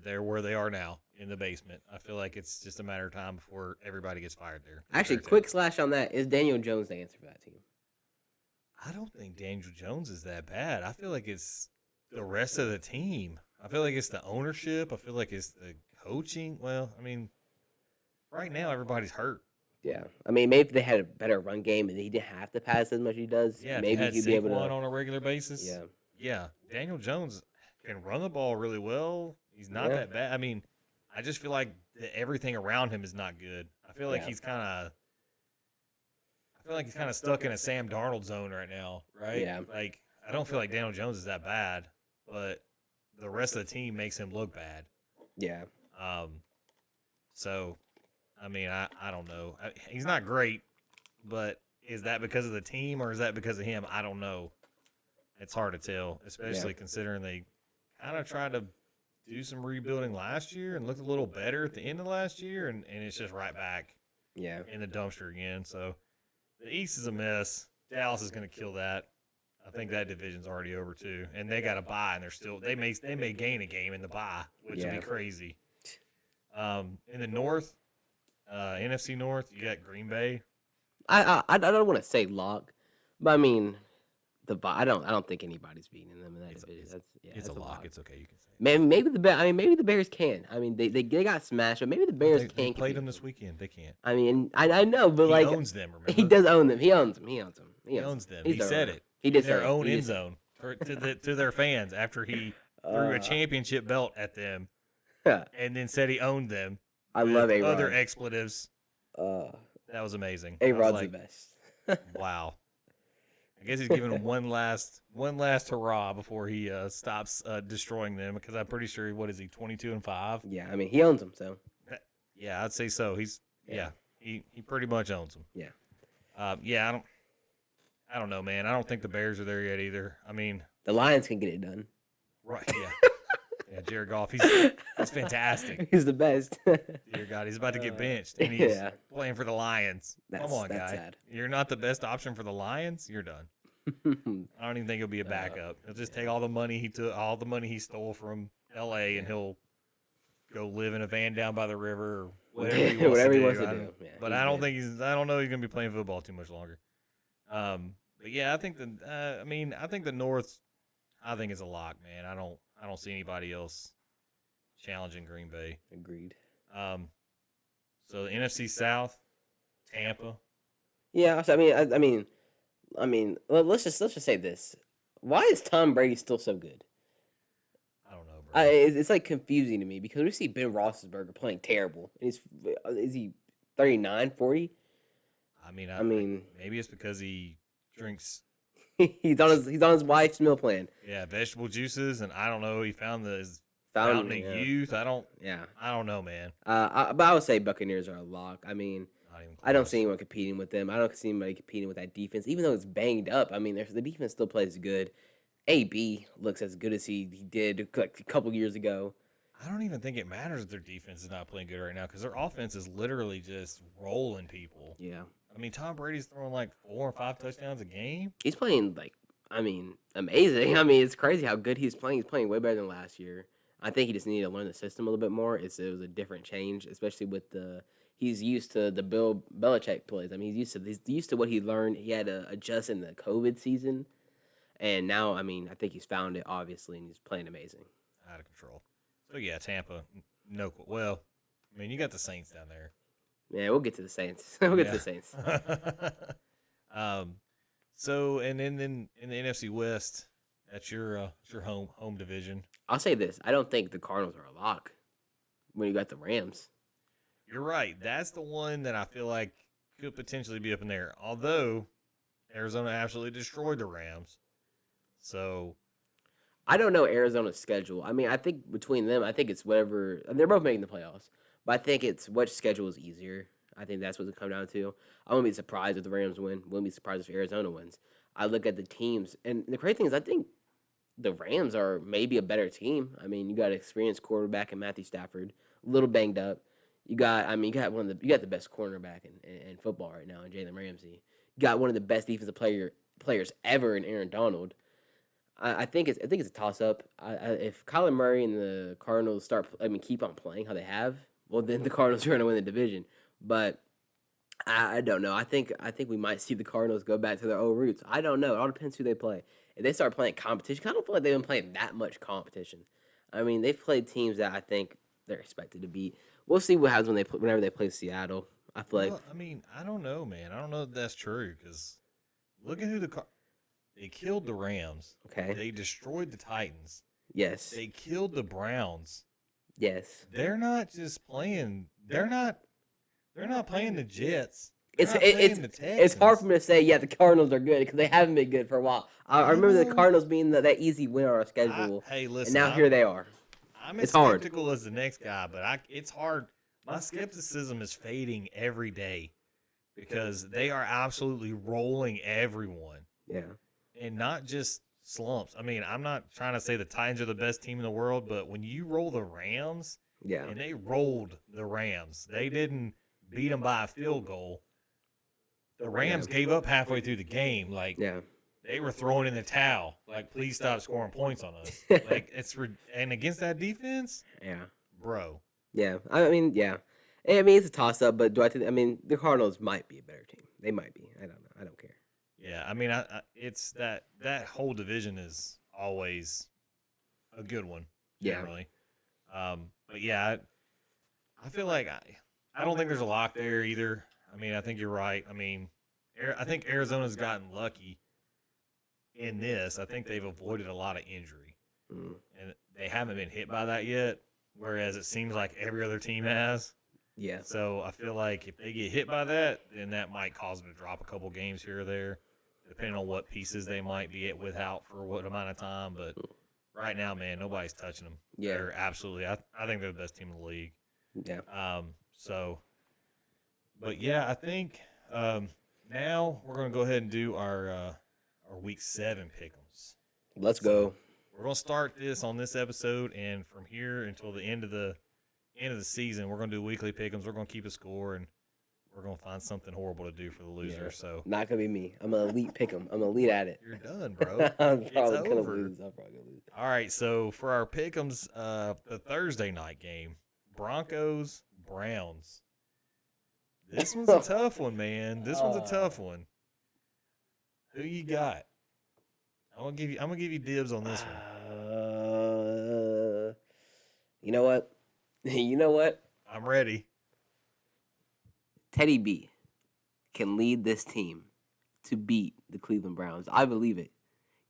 They're where they are now, in the basement. I feel like it's just a matter of time before everybody gets fired there. Actually, quick slash on that. Is Daniel Jones the answer for that team? I don't think Daniel Jones is that bad. I feel like it's the rest of the team. I feel like it's the ownership. I feel like it's the coaching. Well, I mean, right now everybody's hurt. Yeah, I mean, maybe if they had a better run game and he didn't have to pass as much as he does. Yeah, maybe he'd be able to on a regular basis. Yeah. Daniel Jones can run the ball really well. He's not that bad. I mean, I just feel like everything around him is not good. I feel like he's kind of stuck in a Sam Darnold zone right now, right? Yeah. Like, I don't feel like Daniel Jones is that bad, but the rest of the team makes him look bad. Yeah. So, I mean, I don't know. He's not great, but is that because of the team or is that because of him? I don't know. It's hard to tell, especially considering they kind of tried to do some rebuilding last year and looked a little better at the end of last year, and it's just right back in the dumpster again. So the East is a mess. Dallas is going to kill that. I think that division's already over too, and they got a bye, and they may gain a game in the bye, which would be crazy. In the North, NFC North, you got Green Bay. I don't want to say lock, but I mean, I don't think anybody's beating them in that division. It's a lock. It's okay. You can say it. Maybe the Bears can. I mean, they got smashed, but maybe the Bears can. They played them this weekend. They can't. I mean, I know, but he owns them. Remember? He does own them. He owns them. He owns them. He said it. He did their own end zone to their fans after he threw a championship belt at them, and then said he owned them. I love A-Rod. Other expletives. That was amazing. A-Rod's the best. Wow. I guess he's giving him one last hurrah before he stops destroying them, because I'm pretty sure, what is he, 22-5? Yeah, I mean, he owns them, so. Yeah, I'd say so. He pretty much owns them. Yeah. I don't know, man. I don't think the Bears are there yet either. I mean, the Lions can get it done. Right, yeah. Yeah, Jared Goff, he's fantastic. He's the best. Dear God, he's about to get benched, and he's playing for the Lions. Come on, guy. Sad. You're not the best option for the Lions? You're done. I don't even think he'll be a backup. He'll just take all the money he stole from L.A., and he'll go live in a van down by the river or whatever he wants to do. Yeah, but I don't know he's going to be playing football too much longer. But yeah, I think the North, I think it's a lock, man. I don't see anybody else challenging Green Bay. Agreed. So the NFC South, Tampa. Yeah, so I mean, let's just say this: why is Tom Brady still so good? I don't know, bro. It's like confusing to me, because we see Ben Roethlisberger playing terrible. And is he 39, 40? I mean, maybe it's because he drinks. he's on his wife's meal plan. Yeah, vegetable juices, and I don't know. He found his fountain of youth. I don't know, man. But I would say Buccaneers are a lock. I mean, I don't see anyone competing with them. I don't see anybody competing with that defense, even though it's banged up. I mean, the defense still plays good. AB looks as good as he did like a couple years ago. I don't even think it matters if their defense is not playing good right now, because their offense is literally just rolling people. Yeah. I mean, Tom Brady's throwing like 4 or 5 touchdowns a game. He's playing amazing. I mean, it's crazy how good he's playing. He's playing way better than last year. I think he just needed to learn the system a little bit more. It was a different change, especially with he's used to the Bill Belichick plays. I mean, he's used to what he learned. He had to adjust in the COVID season, and now I mean, I think he's found it obviously, and he's playing amazing. Out of control. So yeah, Tampa. No, well, I mean, you got the Saints down there. Yeah, we'll get to the Saints. We'll get to the Saints. So and then in the NFC West, that's your home division. I'll say this: I don't think the Cardinals are a lock when you got the Rams. You're right. That's the one that I feel like could potentially be up in there. Although Arizona absolutely destroyed the Rams, so I don't know Arizona's schedule. I mean, I think between them, I think it's whatever. They're both making the playoffs, but I think it's which schedule is easier. I think that's what it comes down to. I wouldn't be surprised if the Rams win. Wouldn't be surprised if Arizona wins. I look at the teams, and the crazy thing is, I think the Rams are maybe a better team. I mean, you got an experienced quarterback in Matthew Stafford, a little banged up. You got the best cornerback in football right now in Jalen Ramsey. You got one of the best defensive players ever in Aaron Donald. I think it's a toss up. If Kyler Murray and the Cardinals keep on playing how they have, well then the Cardinals are going to win the division. But I don't know. I think we might see the Cardinals go back to their old roots. I don't know. It all depends who they play. If they start playing competition, I don't feel like they've been playing that much competition. I mean, they've played teams that I think they're expected to beat. We'll see what happens whenever they play Seattle. I feel like. I mean, I don't know, man. I don't know if that's true because look at who they killed the Rams. Okay. They destroyed the Titans. Yes. They killed the Browns. Yes. They're not just playing. They're not playing the Jets. It's hard for me to say, yeah, the Cardinals are good because they haven't been good for a while. I remember the Cardinals being that easy win on our schedule. Hey, listen. And now here they are. I'm as skeptical as the next guy, but it's hard. My skepticism is fading every day because they are absolutely rolling everyone. Yeah. And not just slumps. I mean, I'm not trying to say the Titans are the best team in the world, but when you roll the Rams, yeah, and they rolled the Rams, they didn't beat them by a field goal. The Rams gave up halfway through the game. Like, they were throwing in the towel. Like, please stop scoring points on us. Like, and against that defense, bro. Yeah, I mean, yeah. I mean, it's a toss-up, but do I think? I mean, the Cardinals might be a better team. They might be. I don't know. I don't care. Yeah, I mean, it's that whole division is always a good one, generally. Yeah. But yeah, I feel like I don't think there's a lock there either. I mean, I think you're right. I mean, I think Arizona's gotten lucky in this. I think they've avoided a lot of injury, and they haven't been hit by that yet. Whereas it seems like every other team has. Yeah. So I feel like if they get hit by that, then that might cause them to drop a couple games here or there, depending on what pieces they might be without for what amount of time. But right now, man, nobody's touching them. Yeah. They're absolutely. I think they're the best team in the league. Yeah. But yeah, I think now we're gonna go ahead and do our week 7 pick'ems. Let's go. We're gonna start this on this episode, and from here until the end of the season, we're gonna do weekly pick'ems. We're gonna keep a score, and we're gonna find something horrible to do for the loser. Yeah. So not gonna be me. I'm an elite pick'em. I'm an elite at it. You're done, bro. I'm probably gonna lose. All right, so for our pick'ems, the Thursday night game, Broncos Browns. This one's a tough one, man. This one's a tough one. Who you got? I'm gonna give you dibs on this one. You know what? You know what? I'm ready. Teddy B can lead this team to beat the Cleveland Browns. I believe it.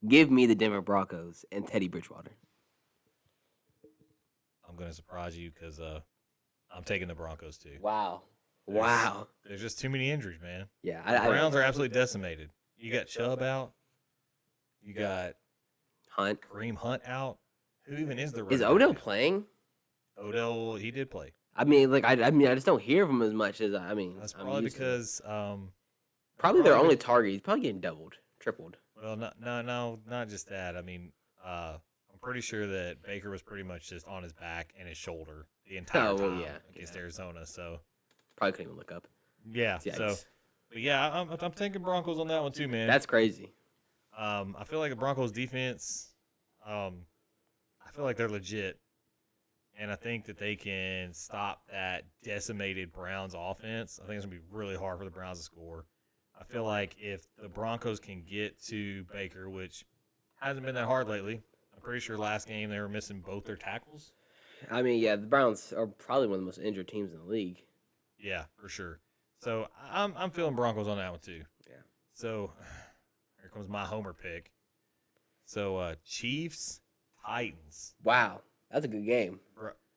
Give me the Denver Broncos and Teddy Bridgewater. I'm gonna surprise you because I'm taking the Broncos too. Wow. There's just too many injuries, man. Yeah, the Browns are absolutely decimated. You got Chubb out. You got Kareem Hunt out. Who even is the running Is Odell playing? Odell, he did play. I mean, like I just don't hear from him as much as That's probably because probably their only target. He's probably getting doubled, tripled. Well, not just that. I mean, I'm pretty sure that Baker was pretty much just on his back and his shoulder the entire time against Arizona. So probably couldn't even look up. Yeah. Yikes. So, but yeah, I'm taking Broncos on that one too, man. That's crazy. I feel like the Broncos defense. I feel like they're legit. and I think that they can stop that decimated Browns offense. I think it's going to be really hard for the Browns to score. I feel like if the Broncos can get to Baker, which hasn't been that hard lately, I'm pretty sure last game they were missing both their tackles. I mean, yeah, the Browns are probably one of the most injured teams in the league. Yeah, for sure. So I'm feeling Broncos on that one too. Yeah. So here comes my homer pick. So Chiefs, Titans. Wow, that's a good game.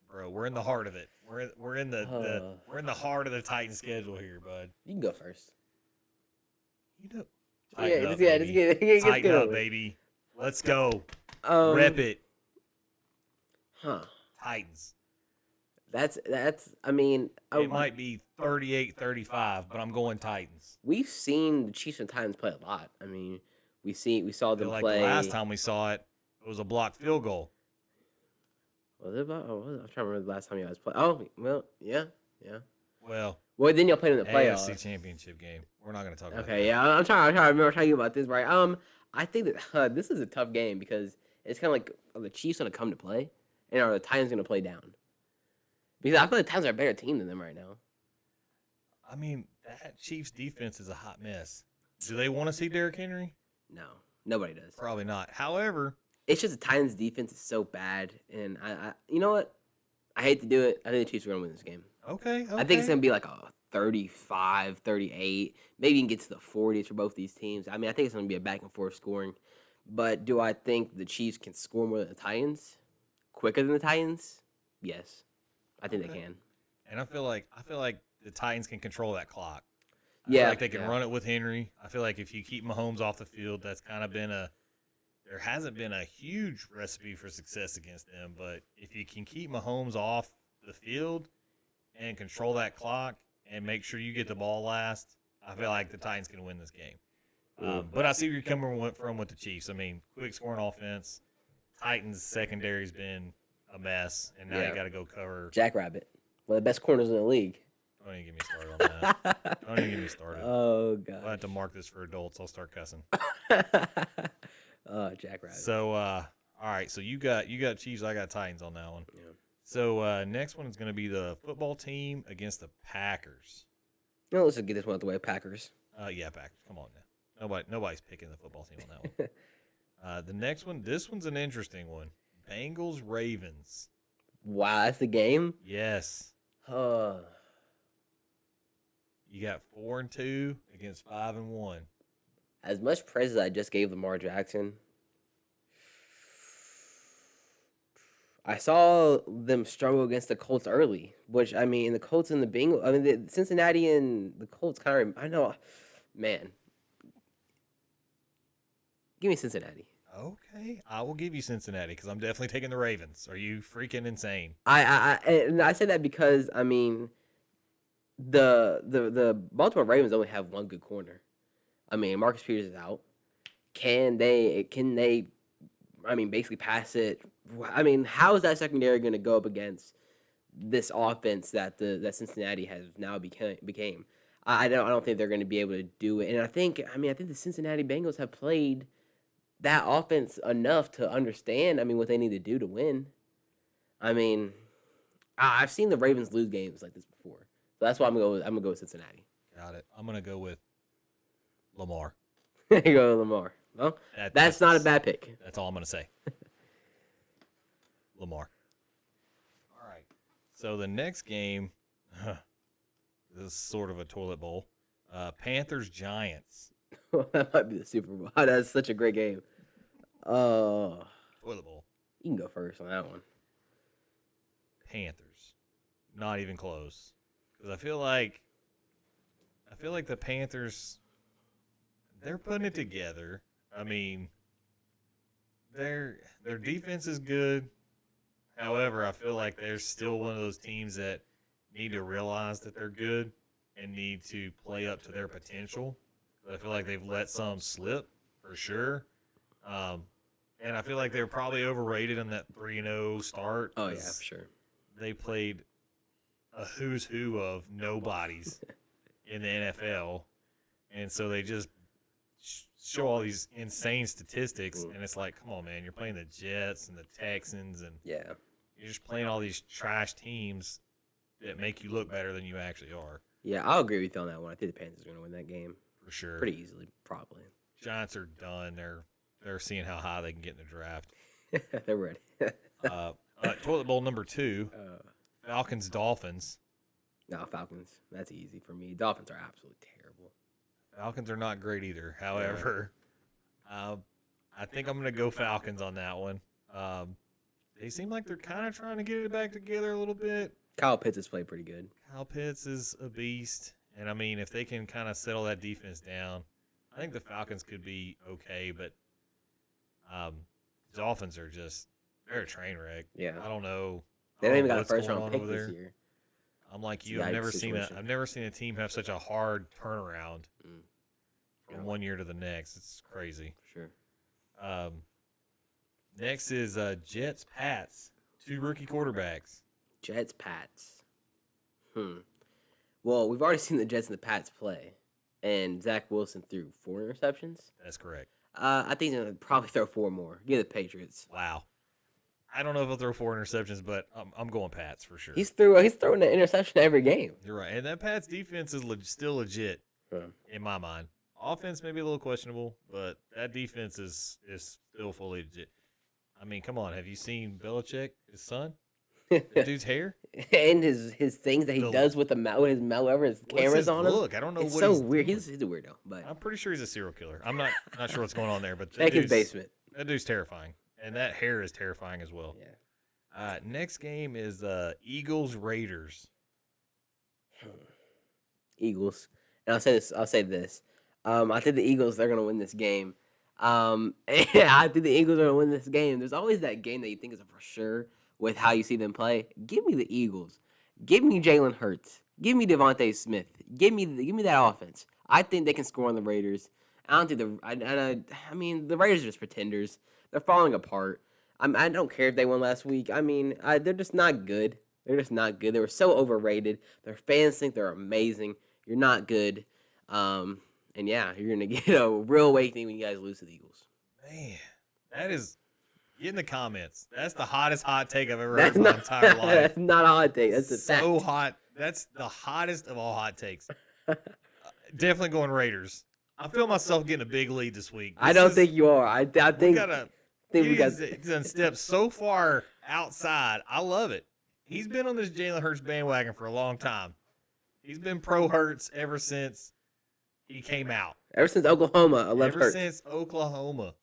Bro, we're in the heart of it. We're in the we're in the heart of the Titans schedule here, bud. You can go first. You know, Tighten up, baby. Let's go. Rep it. Huh. Titans. That's. I mean, it might be 38-35, but I'm going Titans. We've seen the Chiefs and Titans play a lot. I mean, we saw them play. The last time we saw it, it was a blocked field goal. Was it about? Oh, I'm trying to remember the last time you guys played. Oh, well, yeah. Well, then you'll play in the playoffs. AFC Championship game. We're not going to talk about that. Okay, yeah, I'm trying to remember how you about this, right? I think that this is a tough game because it's kind of like, are the Chiefs going to come to play, and are the Titans going to play down? Because I feel like the Titans are a better team than them right now. I mean, that Chiefs defense is a hot mess. Do they want to see Derrick Henry? No, nobody does. Probably not. However, it's just the Titans' defense is so bad, and I you know what? I hate to do it. I think the Chiefs are going to win this game. Okay. I think it's going to be like a 35, 38. Maybe you can get to the 40s for both these teams. I mean, I think it's going to be a back-and-forth scoring. But do I think the Chiefs can score more than the Titans? Quicker than the Titans? Yes. I think they can. And I feel like the Titans can control that clock. I feel like they can run it with Henry. I feel like if you keep Mahomes off the field, that's kind of been there hasn't been a huge recipe for success against them. But if you can keep Mahomes off the field and control that clock and make sure you get the ball last, I feel like the Titans can win this game. But I see where you're coming from with the Chiefs. I mean, quick scoring offense. Titans secondary's been a mess, and now you got to go cover Jackrabbit, one of the best corners in the league. Don't even get me started on that. Don't even get me started. Oh god. I'll have to mark this for adults. I'll start cussing. Oh, Jackrabbit. So, all right. So you got Chiefs. I got Titans on that one. Yeah. So next one is going to be the football team against the Packers. No, let's just get this one out the way. Packers. Yeah, Packers. Come on now. Nobody's picking the football team on that one. The next one. This one's an interesting one. Bengals Ravens. Wow, that's the game. Yes. You got 4-2 against 5-1. As much praise as I just gave Lamar Jackson, I saw them struggle against the Colts early. Which I mean, the Colts and the Bengals. I mean, the Cincinnati and the Colts kind of. I know, man. Give me Cincinnati. Okay, I will give you Cincinnati because I'm definitely taking the Ravens. Are you freaking insane? I say that because I mean, the Baltimore Ravens only have one good corner. I mean, Marcus Peters is out. Can they? I mean, basically pass it. I mean, how is that secondary going to go up against this offense that Cincinnati has now became? I don't think they're going to be able to do it. And I think the Cincinnati Bengals have played that offense enough to understand. I mean, what they need to do to win. I mean, I've seen the Ravens lose games like this before, so that's why I'm gonna go with Cincinnati. Got it. I'm gonna go with Lamar. You go with Lamar. Well, that's not a bad pick. That's all I'm gonna say. Lamar. All right. So the next game, this is sort of a toilet bowl. Panthers Giants. That might be the Super Bowl. That's such a great game. Toilet bowl. You can go first on that one. Panthers. Not even close. Because I feel like the Panthers, they're putting it together. I mean, their defense is good. However, I feel like they're still one of those teams that need to realize that they're good and need to play up to their potential. I feel like they've let some slip for sure. And I feel like they're probably overrated in that 3-0 start. Oh, yeah, for sure. They played a who's who of nobodies in the NFL. And so they just show all these insane statistics. And it's like, come on, man, you're playing the Jets and the Texans. And You're just playing all these trash teams that make you look better than you actually are. Yeah, I'll agree with you on that one. I think the Panthers are going to win that game. For sure. Pretty easily, probably. Giants are done. They're seeing how high they can get in the draft. They're ready. Toilet bowl number 2, Falcons Dolphins. No, Falcons. That's easy for me. Dolphins are absolutely terrible. Falcons are not great either. However, I think I'm going to go Falcons on that one. They seem like they're kind of trying to get it back together a little bit. Kyle Pitts has played pretty good. Kyle Pitts is a beast. And, I mean, if they can kind of settle that defense down, I think the Falcons could be okay. But Dolphins are they're a train wreck. Yeah. I don't know. They don't even got a what's first-round going pick on this there. year. I'm like you. I've never seen a team have such a hard turnaround from one year to the next. It's crazy. Sure. Next is Jets Pats. 2 rookie quarterbacks. Jets Pats. Well, we've already seen the Jets and the Pats play, and Zach Wilson threw 4 interceptions. That's correct. I think he's gonna probably throw 4 more. Give the Patriots. Wow. I don't know if he'll throw 4 interceptions, but I'm going Pats for sure. He's throwing an interception every game. You're right, and that Pats defense is still legit in my mind. Offense may be a little questionable, but that defense is still fully legit. I mean, come on, have you seen Belichick, his son? That dude's hair and his things that he does with his whatever his cameras on him. Look, I don't know. It's what so weird. He's a weirdo, but I'm pretty sure he's a serial killer. I'm not sure what's going on there, but check his basement. That dude's terrifying. And that hair is terrifying as well. Yeah. Next game is Eagles Raiders. Eagles. And I'll say this. I think the Eagles they're gonna win this game. I think the Eagles are gonna win this game. There's always that game that you think is a for sure with how you see them play. Give me the Eagles. Give me Jalen Hurts. Give me Devontae Smith. Give me that offense. I think they can score on the Raiders. I don't think I mean the Raiders are just pretenders. They're falling apart. I don't care if they won last week. I mean, they're just not good. They're just not good. They were so overrated. Their fans think they're amazing. You're not good. And yeah, you're going to get a real awakening when you guys lose to the Eagles. Man, that is... Get in the comments. That's the hottest hot take I've ever heard in my entire life. That's not a hot take. That's a fact. So hot. That's the hottest of all hot takes. Definitely going Raiders. I feel myself getting a big lead this week. I don't think you are. I think we got done stepped so far outside. I love it. He's been on this Jalen Hurts bandwagon for a long time. He's been pro Hurts ever since he came out. Ever since Oklahoma, I love Hurts. Ever since Oklahoma.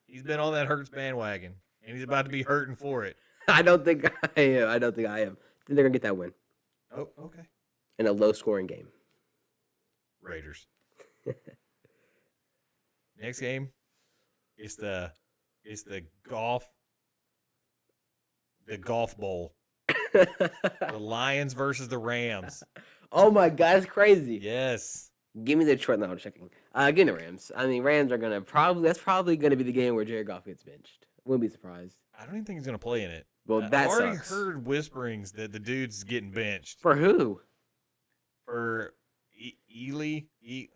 He's been on that Hurts bandwagon, and he's about to be hurting for it. I don't think I am. I think they're going to get that win. Oh, okay. In a low-scoring game. Raiders. Next game, it's the golf bowl. The Lions versus the Rams. Oh my God, it's crazy. Yes. Give me the Detroit. No, I'm checking. Give me the Rams. I mean, Rams are gonna that's probably gonna be the game where Jared Goff gets benched. Wouldn't be surprised. I don't even think he's gonna play in it. Well, I've already heard whisperings that the dude's getting benched. For who? For Ely,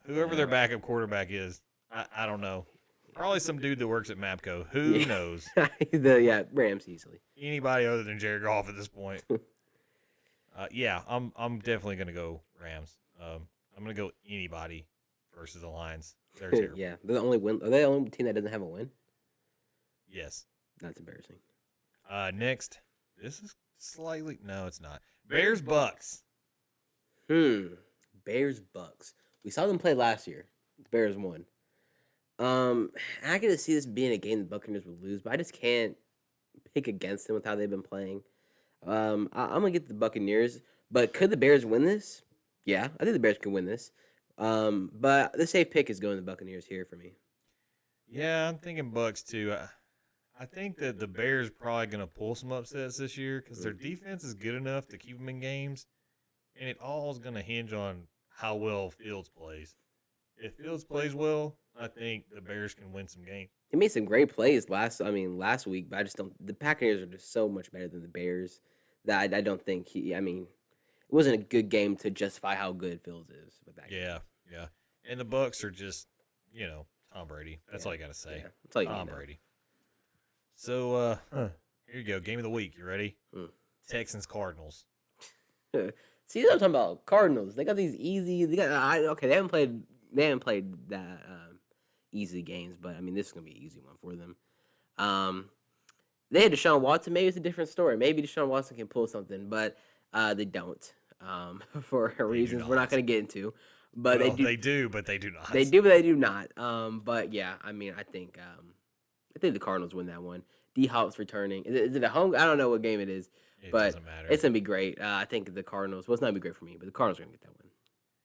whoever their backup quarterback is. I don't know. Probably some dude that works at Mapco. Who knows? Rams easily. Anybody other than Jared Goff at this point. I'm definitely gonna go Rams. I'm gonna go anybody versus the Lions. They're terrible. Yeah, they're the only win. Are they the only team that doesn't have a win? Yes. That's embarrassing. Next, this is slightly no, it's not. Bears Bucks. Bears Bucks. We saw them play last year. The Bears won. I get to see this being a game the Buccaneers would lose, but I just can't pick against them with how they've been playing. I'm gonna get the Buccaneers, but could the Bears win this? Yeah, I think the Bears could win this. But the safe pick is going the Buccaneers here for me. Yeah, I'm thinking Bucks too. I think that the Bears are probably going to pull some upsets this year because their defense is good enough to keep them in games, and it all is going to hinge on how well Fields plays. If Fields plays well, I think the Bears can win some games. He made some great plays last week, but I just don't. The Packers are just so much better than the Bears that I don't think it wasn't a good game to justify how good Fields is with that game. Yeah. And the Bucks are just, Tom Brady. That's all you got to say. Yeah, that's all you Tom Brady. So Here you go. Game of the week. You ready? Texans Cardinals. See, what I'm talking about. Cardinals. They got these easy. They haven't played. They haven't played that easy games, but I mean, this is gonna be an easy one for them. They had Deshaun Watson. Maybe it's a different story. Maybe Deshaun Watson can pull something, but they don't. For reasons we're not gonna get into. But they do, but they do not. They do, but they do not. But yeah, I mean, I think the Cardinals win that one. D-Hop's returning. Is it a home? I don't know what game it is. But doesn't matter. It's going to be great. I think the Cardinals, well, it's not going to be great for me, but the Cardinals are going to get that win.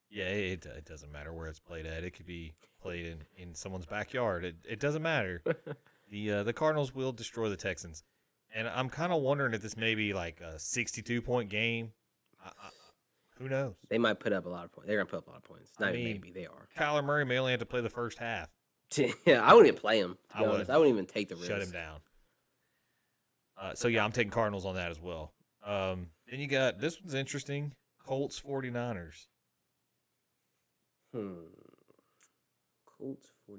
Yeah, it doesn't matter where it's played at. It could be played in someone's backyard. It doesn't matter. The Cardinals will destroy the Texans. And I'm kind of wondering if this may be like a 62-point game. Who knows? They might put up a lot of points. They're going to put up a lot of points. Maybe they are. Kyler Murray may only have to play the first half. Yeah, I wouldn't even play him. I wouldn't even take the risk. Shut him down. So, yeah, I'm taking Cardinals on that as well. Then you got, this one's interesting, Colts 49ers. Colts 49ers.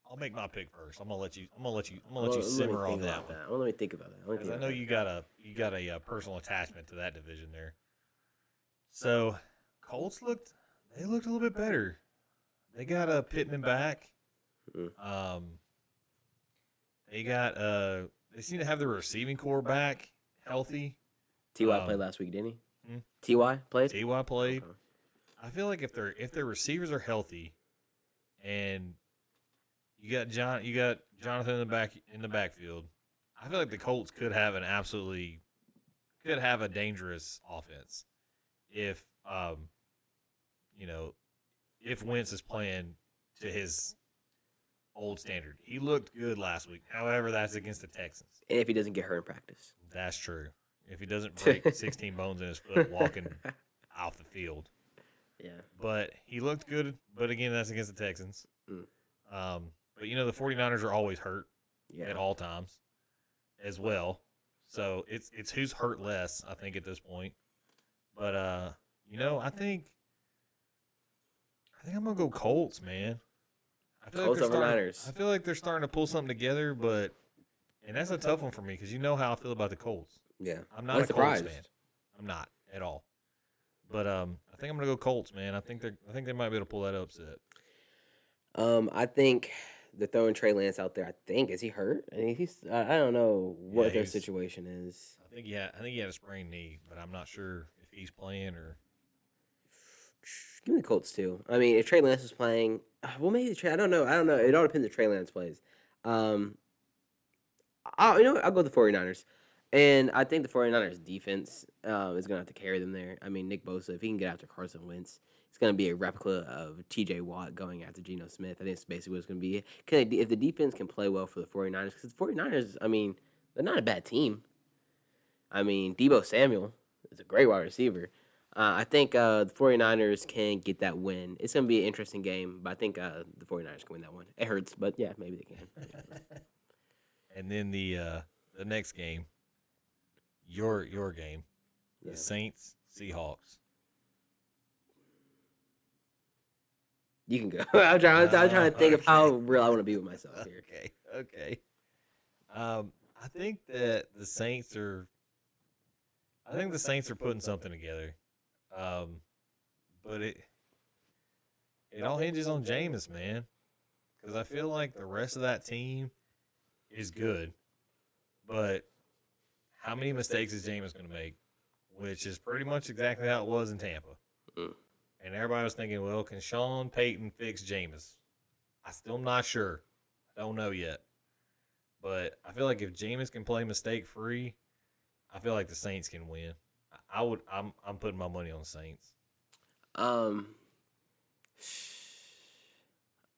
I'll make my pick first. I'm gonna let you simmer on that one. Let me think about that. Because I know you got a personal attachment to that division there. So, Colts looked a little bit better. They got Pittman back. They seem to have their receiving core back healthy. T.Y. played last week, didn't he? T.Y. played? T.Y. played. Okay. I feel like if their receivers are healthy and you got Jonathan in the backfield, I feel like the Colts could have a dangerous offense if if Wentz is playing to his old standard. He looked good last week. However, that's against the Texans. And if he doesn't get hurt in practice. That's true. If he doesn't break 16 bones in his foot walking off the field. Yeah. But he looked good. But again, that's against the Texans. But the 49ers are always hurt at all times as well. So it's who's hurt less, I think, at this point. But I think I'm gonna go Colts, man. Colts over Niners. I feel like they're starting to pull something together, and that's a tough one for me because you know how I feel about the Colts. Yeah, I'm not a Colts fan. I'm not at all. But I think I'm gonna go Colts, man. I think they might be able to pull that upset. I think they're throwing Trey Lance out there. Is he hurt? I mean, I don't know what their situation is. I think he had a sprained knee, but I'm not sure if he's playing or. Give me the Colts too. I mean, if Trey Lance is playing, maybe I don't know. It all depends if Trey Lance plays. I'll go with the 49ers. And I think the 49ers defense is going to have to carry them there. I mean, Nick Bosa, if he can get after Carson Wentz, it's going to be a replica of T.J. Watt going after Geno Smith. I think it's basically what it's going to be. If the defense can play well for the 49ers, because the 49ers, I mean, they're not a bad team. I mean, Deebo Samuel is a great wide receiver. I think the 49ers can get that win. It's going to be an interesting game, but I think the 49ers can win that one. It hurts, but yeah, maybe they can. And then the next game, your game, the Saints, Seahawks. You can go. I'm trying to think of how real I want to be with myself here. Okay. I think that the Saints are putting something together. But it all hinges on Jameis, man. Because I feel like the rest of that team is good. But how many mistakes is Jameis going to make? Which is pretty much exactly how it was in Tampa. And everybody was thinking, well, can Sean Payton fix Jameis? I'm still not sure. I don't know yet. But I feel like if Jameis can play mistake-free, I feel like the Saints can win. I'm putting my money on the Saints.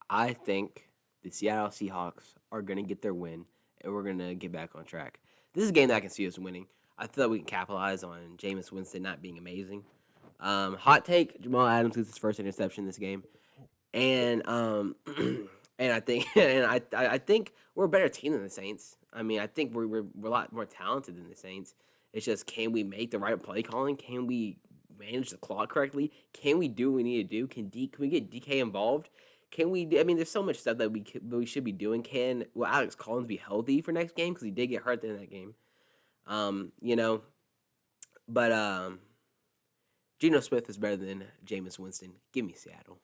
I think the Seattle Seahawks are going to get their win, and we're going to get back on track. This is a game that I can see us winning. I feel like we can capitalize on Jameis Winston not being amazing. Hot take: Jamal Adams gets his first interception this game, and I think I think we're a better team than the Saints. I mean, I think we're a lot more talented than the Saints. It's just, can we make the right play calling? Can we manage the clock correctly? Can we do what we need to do? Can we get DK involved? I mean, there's so much stuff that we should be doing. Will Alex Collins be healthy for next game? Because he did get hurt in that game. You know, but Geno Smith is better than Jameis Winston. Give me Seattle.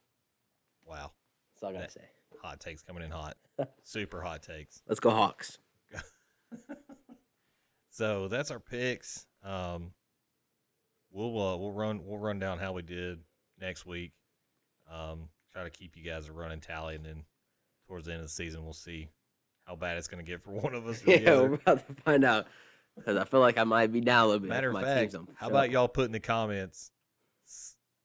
Wow. That's all I gotta say. Hot takes coming in hot. Super hot takes. Let's go Hawks. So that's our picks. We'll run down how we did next week. Try to keep you guys a running tally, and then towards the end of the season, we'll see how bad it's going to get for one of us. Yeah, we're about to find out because I feel like I might be down a little bit. Matter of fact, how about y'all put in the comments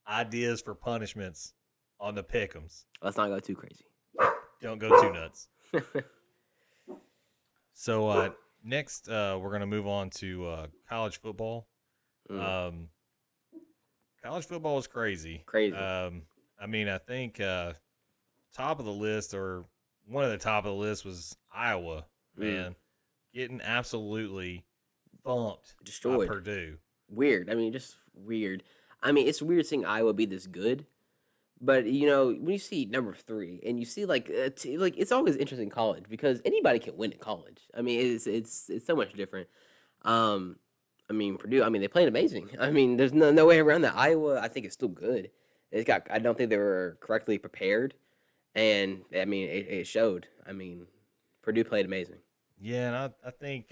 ideas for punishments on the pick'ems? Let's not go too crazy. Don't go too nuts. So next, we're going to move on to college football. College football is crazy. Crazy. I mean, I think top of the list, or one of the top of the list, was Iowa. Man, getting absolutely thumped, destroyed by Purdue. Weird. I mean, just weird. I mean, it's weird seeing Iowa be this good, but you know, when you see number 3 and you see like it's always interesting in college because anybody can win at college. I mean, it's so much different. I mean, Purdue. I mean, they played amazing. I mean, there's no way around that. Iowa, I think, is still good. I don't think they were correctly prepared, and I mean, it showed. I mean, Purdue played amazing. Yeah, and I think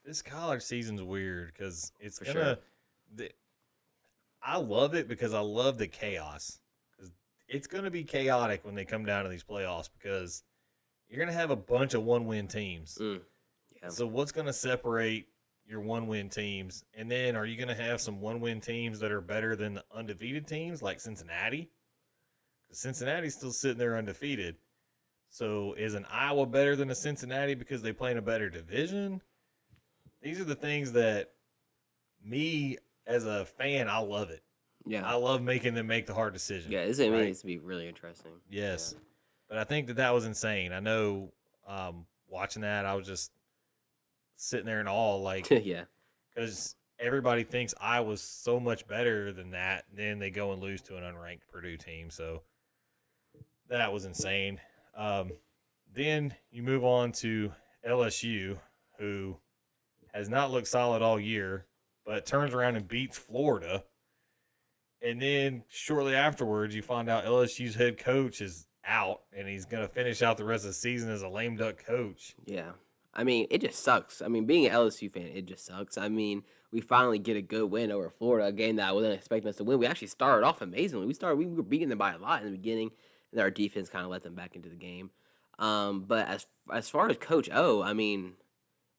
this college season's weird because it's gonna. Sure. I love it because I love the chaos. It's gonna be chaotic when they come down to these playoffs because you're gonna have a bunch of one-win teams. Yeah. So what's going to separate your one-win teams? And then are you going to have some one-win teams that are better than the undefeated teams like Cincinnati? Because Cincinnati's still sitting there undefeated. So is an Iowa better than a Cincinnati because they play in a better division? These are the things that me, as a fan, I love it. Yeah. I love making them make the hard decision. Yeah, this needs to be really interesting. Yes. Yeah. But I think that was insane. I know watching that, I was just sitting there in awe, like, yeah, because everybody thinks I was so much better than that, and then they go and lose to an unranked Purdue team. So that was insane. Then you move on to LSU, who has not looked solid all year, but turns around and beats Florida. And then shortly afterwards, you find out LSU's head coach is out, and he's going to finish out the rest of the season as a lame duck coach. Yeah. I mean, it just sucks. I mean, being an LSU fan, it just sucks. I mean, we finally get a good win over Florida, a game that I wasn't expecting us to win. We actually started off amazingly. We were beating them by a lot in the beginning, and our defense kind of let them back into the game. But as far as Coach O, I mean,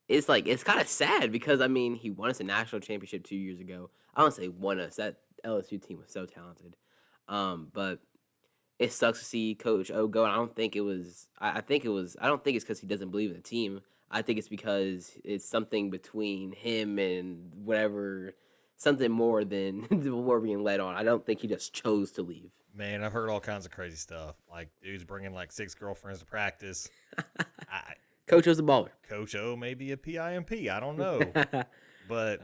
it's kind of sad because, I mean, he won us a national championship 2 years ago. I don't say won us. That LSU team was so talented. But it sucks to see Coach O go. And I don't think it was. I don't think it's because he doesn't believe in the team. I think it's because it's something between him and whatever, something more than what we're being led on. I don't think he just chose to leave. Man, I've heard all kinds of crazy stuff. Like, dude's bringing like 6 girlfriends to practice. Coach O's a baller. Coach O may be a PIMP. I don't know. But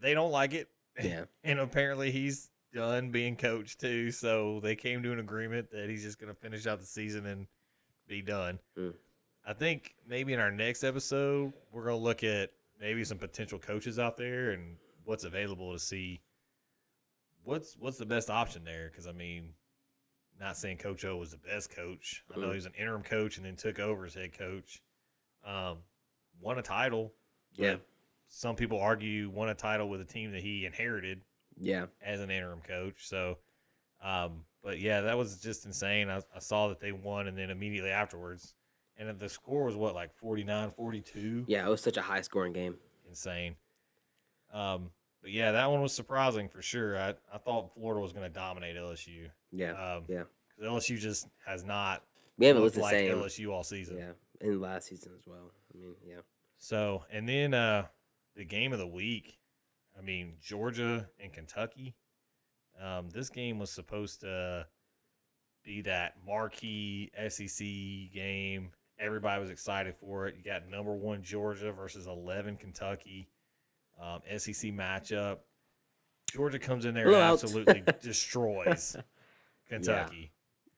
they don't like it. Yeah. And apparently he's done being coach too. So they came to an agreement that he's just going to finish out the season and be done. I think maybe in our next episode, we're going to look at maybe some potential coaches out there and what's available to see what's the best option there. Because, I mean, not saying Coach O was the best coach. I know he was an interim coach and then took over as head coach. Won a title. Yeah. Some people argue won a title with a team that he inherited as an interim coach. So, but, yeah, that was just insane. I saw that they won, and then immediately afterwards – and the score was, like 49-42? Yeah, it was such a high-scoring game. Insane. But, yeah, that one was surprising for sure. I thought Florida was going to dominate LSU. Yeah, Because LSU just has not looked like same. LSU all season. Yeah, and last season as well. I mean, yeah. So, and then the game of the week, I mean, Georgia and Kentucky. This game was supposed to be that marquee SEC game. Everybody was excited for it. You got number 1 Georgia versus 11 Kentucky, SEC matchup. Georgia comes in there and absolutely destroys Kentucky. Yeah.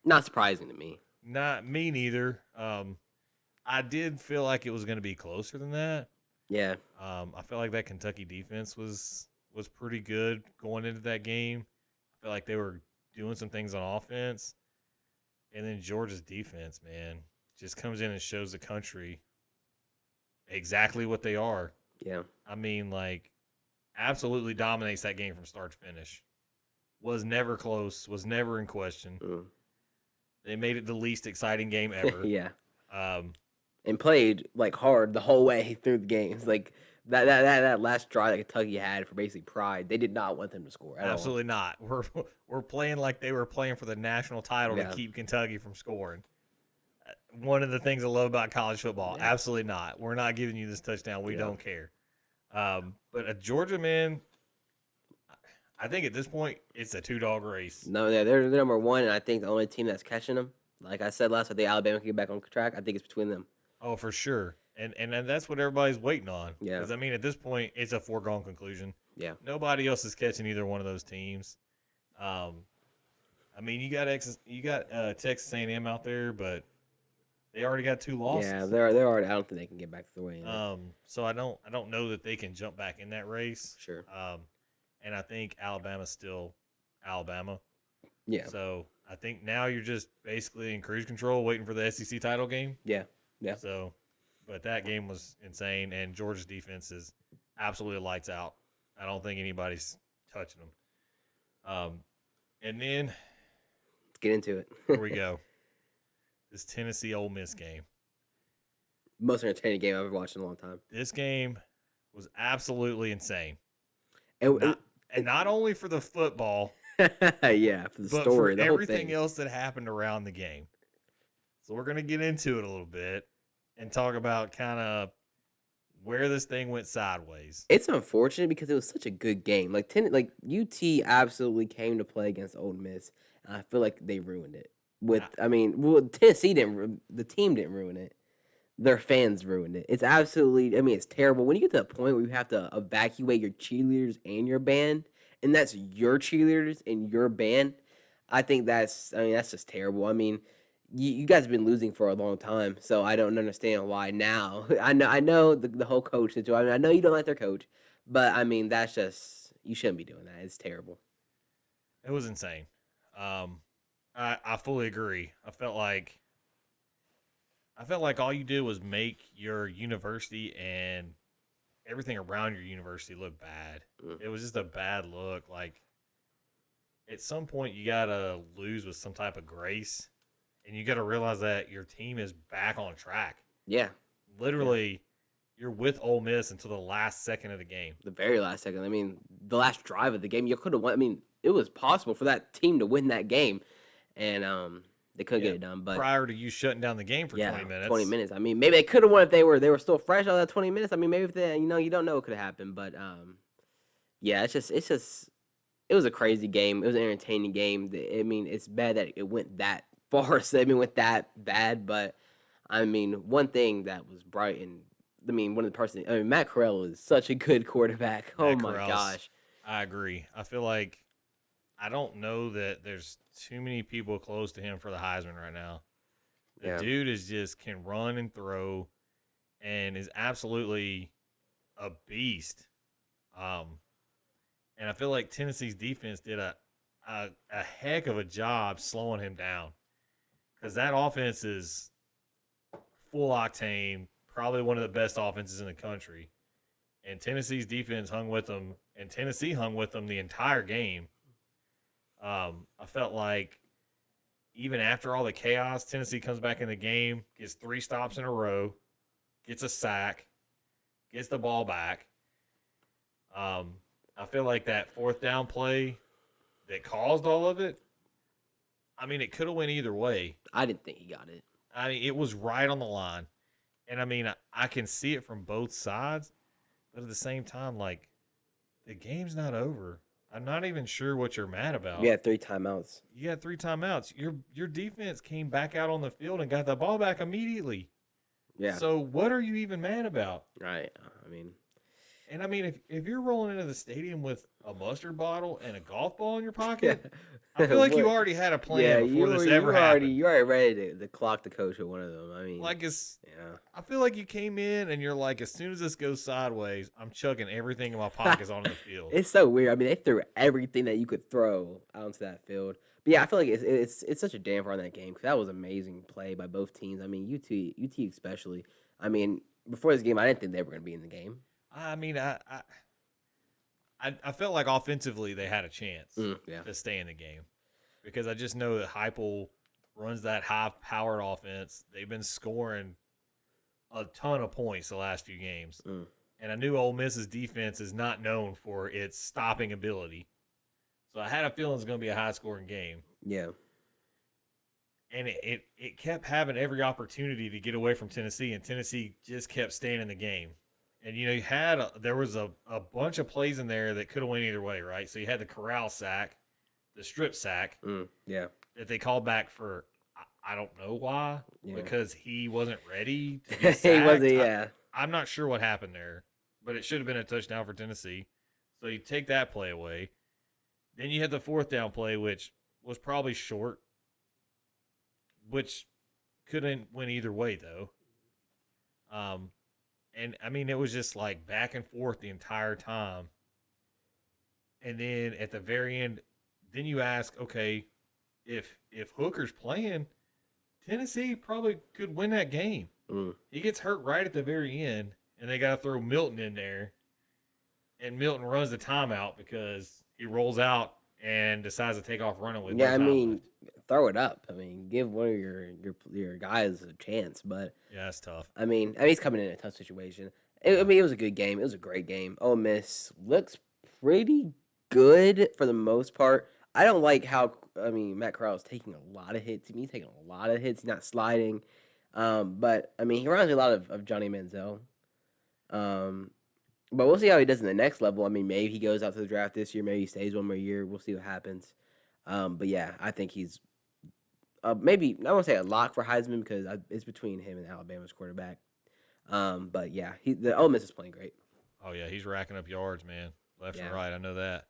Not surprising to me. Not me neither. I did feel like it was going to be closer than that. Yeah. I feel like that Kentucky defense was pretty good going into that game. I feel like they were doing some things on offense. And then Georgia's defense, man, just comes in and shows the country exactly what they are. Yeah. I mean, like, absolutely dominates that game from start to finish. Was never close, was never in question. They made it the least exciting game ever. Yeah. Um, and played like hard the whole way through the games. Like that last drive that Kentucky had for basically pride, they did not want them to score at absolutely not. We're playing like they were playing for the national title to keep Kentucky from scoring. One of the things I love about college football, absolutely not. We're not giving you this touchdown. We don't care. But a Georgia, man, I think at this point it's a 2-dog race. No, they're number one, and I think the only team that's catching them. Like I said last, I think Alabama can get back on track. I think it's between them. Oh, for sure. And that's what everybody's waiting on. Yeah. Because, I mean, at this point, it's a foregone conclusion. Yeah. Nobody else is catching either one of those teams. I mean, you got Texas A&M out there, but they already got 2 losses. Yeah, they're already. I don't think they can get back to the way. So I don't know that they can jump back in that race. Sure. And I think Alabama's still Alabama. Yeah. So I think now you're just basically in cruise control, waiting for the SEC title game. Yeah. Yeah. So, but that game was insane, and Georgia's defense is absolutely lights out. I don't think anybody's touching them. And then let's get into it. Here we go. This Tennessee Ole Miss game. Most entertaining game I've ever watched in a long time. This game was absolutely insane. And not only for the football, yeah, for the story, for everything else that happened around the game. So we're going to get into it a little bit and talk about kind of where this thing went sideways. It's unfortunate because it was such a good game. Like UT absolutely came to play against Ole Miss, and I feel like they ruined it. Tennessee didn't. The team didn't ruin it. Their fans ruined it. It's absolutely. I mean, it's terrible when you get to the point where you have to evacuate your cheerleaders and your band, and that's your cheerleaders and your band. I think that's just terrible. I mean, you guys have been losing for a long time, so I don't understand why now. I know the whole coach situation. I know you don't like their coach, but I mean that's just you shouldn't be doing that. It's terrible. It was insane. I fully agree. I felt like all you did was make your university and everything around your university look bad. It was just a bad look. Like, at some point, you got to lose with some type of grace, and you got to realize that your team is back on track. Yeah. Literally, you're with Ole Miss until the last second of the game. The very last second. I mean, the last drive of the game, you could have won. I mean, it was possible for that team to win that game, and they couldn't get it done. But prior to you shutting down the game for 20 minutes. 20 minutes. I mean, maybe they could have won if they were still fresh out of that 20 minutes. I mean, maybe if they, you don't know what could have happened. But yeah, it's just it was a crazy game. It was an entertaining game. I mean, it's bad that it went that far. So, I mean, went that bad. But I mean, one thing that was bright and one of the person. I mean, Matt Corral is such a good quarterback. Oh my gosh. I agree. I feel like I don't know that there's too many people close to him for the Heisman right now. The dude can run and throw and is absolutely a beast. And I feel like Tennessee's defense did a heck of a job slowing him down, because that offense is full octane, probably one of the best offenses in the country. And Tennessee's defense hung with them, and Tennessee hung with them the entire game. I felt like even after all the chaos, Tennessee comes back in the game, gets 3 stops in a row, gets a sack, gets the ball back. I feel like that 4th down play that caused all of it, I mean, it could have went either way. I didn't think he got it. I mean, it was right on the line. And, I mean, I can see it from both sides. But at the same time, like, the game's not over. I'm not even sure what you're mad about. You had 3 timeouts. You had 3 timeouts. Your defense came back out on the field and got the ball back immediately. Yeah. So what are you even mad about? Right. I mean, And I mean, if you're rolling into the stadium with a mustard bottle and a golf ball in your Yeah. pocket, I feel like you already had a plan before this ever happened. You already ready to clock the coach with one of them. I mean, Like I feel like you came in and you're like, as soon as this goes sideways, I'm chucking everything in my pockets onto the field. It's so weird. I mean, they threw everything that you could throw out onto that field. But yeah, I feel like it's such a damper on that game because that was amazing play by both teams. I mean, UT especially. I mean, before this game, I didn't think they were going to be in the game. I mean, I felt like offensively they had a chance to stay in the game because I just know that Heupel runs that high-powered offense. They've been scoring a ton of points the last few games. And I knew Ole Miss's defense is not known for its stopping ability. So I had a feeling it was going to be a high-scoring game. Yeah. And it kept having every opportunity to get away from Tennessee, and Tennessee just kept staying in the game. And, you know, there was a bunch of plays in there that could have went either way, right? So you had the corral sack, the strip sack. That they called back for, I don't know why, because he wasn't ready to be sacked. He wasn't, I'm not sure what happened there, but it should have been a touchdown for Tennessee. So you take that play away. Then you had the fourth down play, which was probably short, which couldn't win either way, though. And, I mean, it was just like back and forth the entire time. And then at the very end, then you ask, okay, if Hooker's playing, Tennessee probably could win that game. He gets hurt right at the very end, and they got to throw Milton in there. And Milton runs the timeout because he rolls out and decides to take off running with. Yeah, I mean, throw it up. I mean, give one of your guys a chance. But yeah, that's tough. I mean, he's coming in a tough situation. I mean, it was a good game. It was a great game. Ole Miss looks pretty good for the most part. I don't like how Matt Corral is taking a lot of hits. He's taking a lot of hits. He's not sliding. But I mean, he reminds me a lot of Johnny Manziel. But we'll see how he does in the next level. I mean, maybe he goes out to the draft this year. Maybe he stays one more year. We'll see what happens. But yeah, I think he's maybe I won't say a lock for Heisman because it's between him and Alabama's quarterback. But yeah, the Ole Miss is playing great. Oh yeah, he's racking up yards, man, left and right. I know that.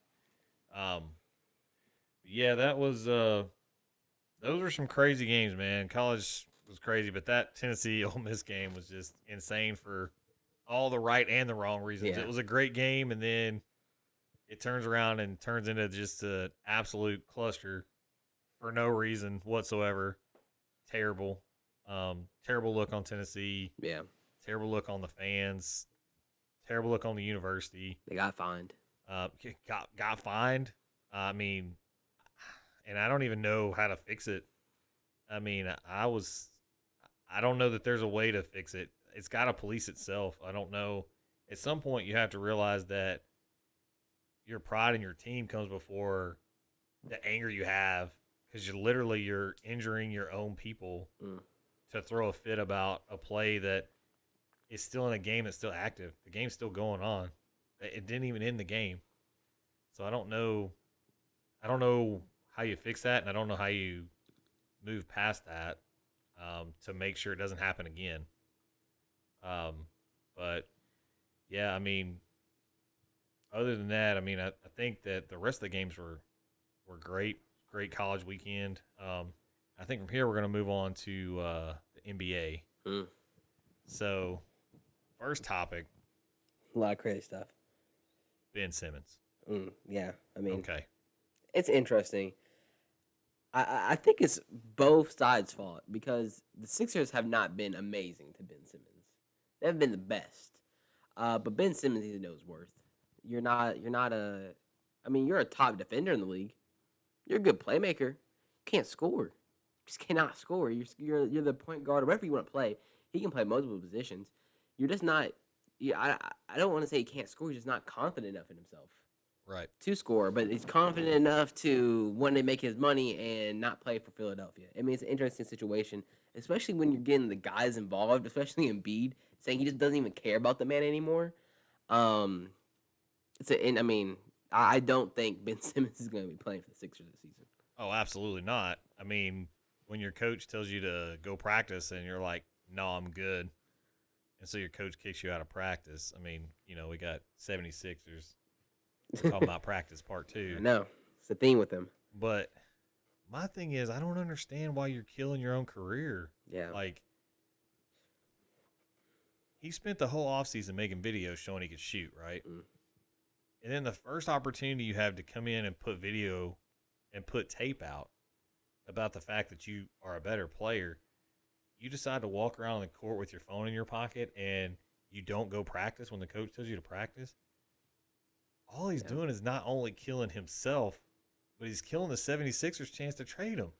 Yeah, that was those were some crazy games, man. College was crazy, but that Tennessee Ole Miss game was just insane for all the right and the wrong reasons. Yeah. It was a great game, and then it turns around and turns into just an absolute cluster for no reason whatsoever. Terrible. Terrible look on Tennessee. Yeah. Terrible look on the fans. Terrible look on the university. They got fined. Got fined. I mean, and I don't even know how to fix it. I mean, I don't know that there's a way to fix it. It's got to police itself. I don't know. At some point, you have to realize that your pride in your team comes before the anger you have because you're injuring your own people to throw a fit about a play that is still in a game that's still active. The game's still going on. It didn't even end the game. So I don't know how you fix that, and I don't know how you move past that to make sure it doesn't happen again. But yeah, I mean, other than that, I mean, I think that the rest of the games were great college weekend. I think from here we're going to move on to the NBA. So, first topic. A lot of crazy stuff. Ben Simmons. Yeah, I mean, okay, it's interesting. I think it's both sides' fault because the Sixers have not been amazing to Ben Simmons. They haven't been the best. But Ben Simmons needs to know his worth. You're a top defender in the league. You're a good playmaker. You can't score. You just cannot score. You're the point guard or whatever you want to play. He can play multiple positions. You're just not. I don't want to say he can't score. He's just not confident enough in himself. Right. To score, but he's confident enough to want to make his money and not play for Philadelphia. I mean, it's an interesting situation, especially when you're getting the guys involved, especially Embiid, saying he just doesn't even care about the man anymore. I don't think Ben Simmons is going to be playing for the Sixers this season. Oh, absolutely not. I mean, when your coach tells you to go practice and you're like, no, I'm good. and so your coach kicks you out of practice. I mean, we got 76ers. We're talking about practice part 2. I know. It's the theme with them. But my thing is, I don't understand why you're killing your own career. Yeah. Like, he spent the whole offseason making videos showing he could shoot, right? Mm. And then the first opportunity you have to come in and put video and put tape out about the fact that you are a better player, you decide to walk around the court with your phone in your pocket and you don't go practice when the coach tells you to practice. All he's doing is not only killing himself, but he's killing the 76ers' chance to trade him.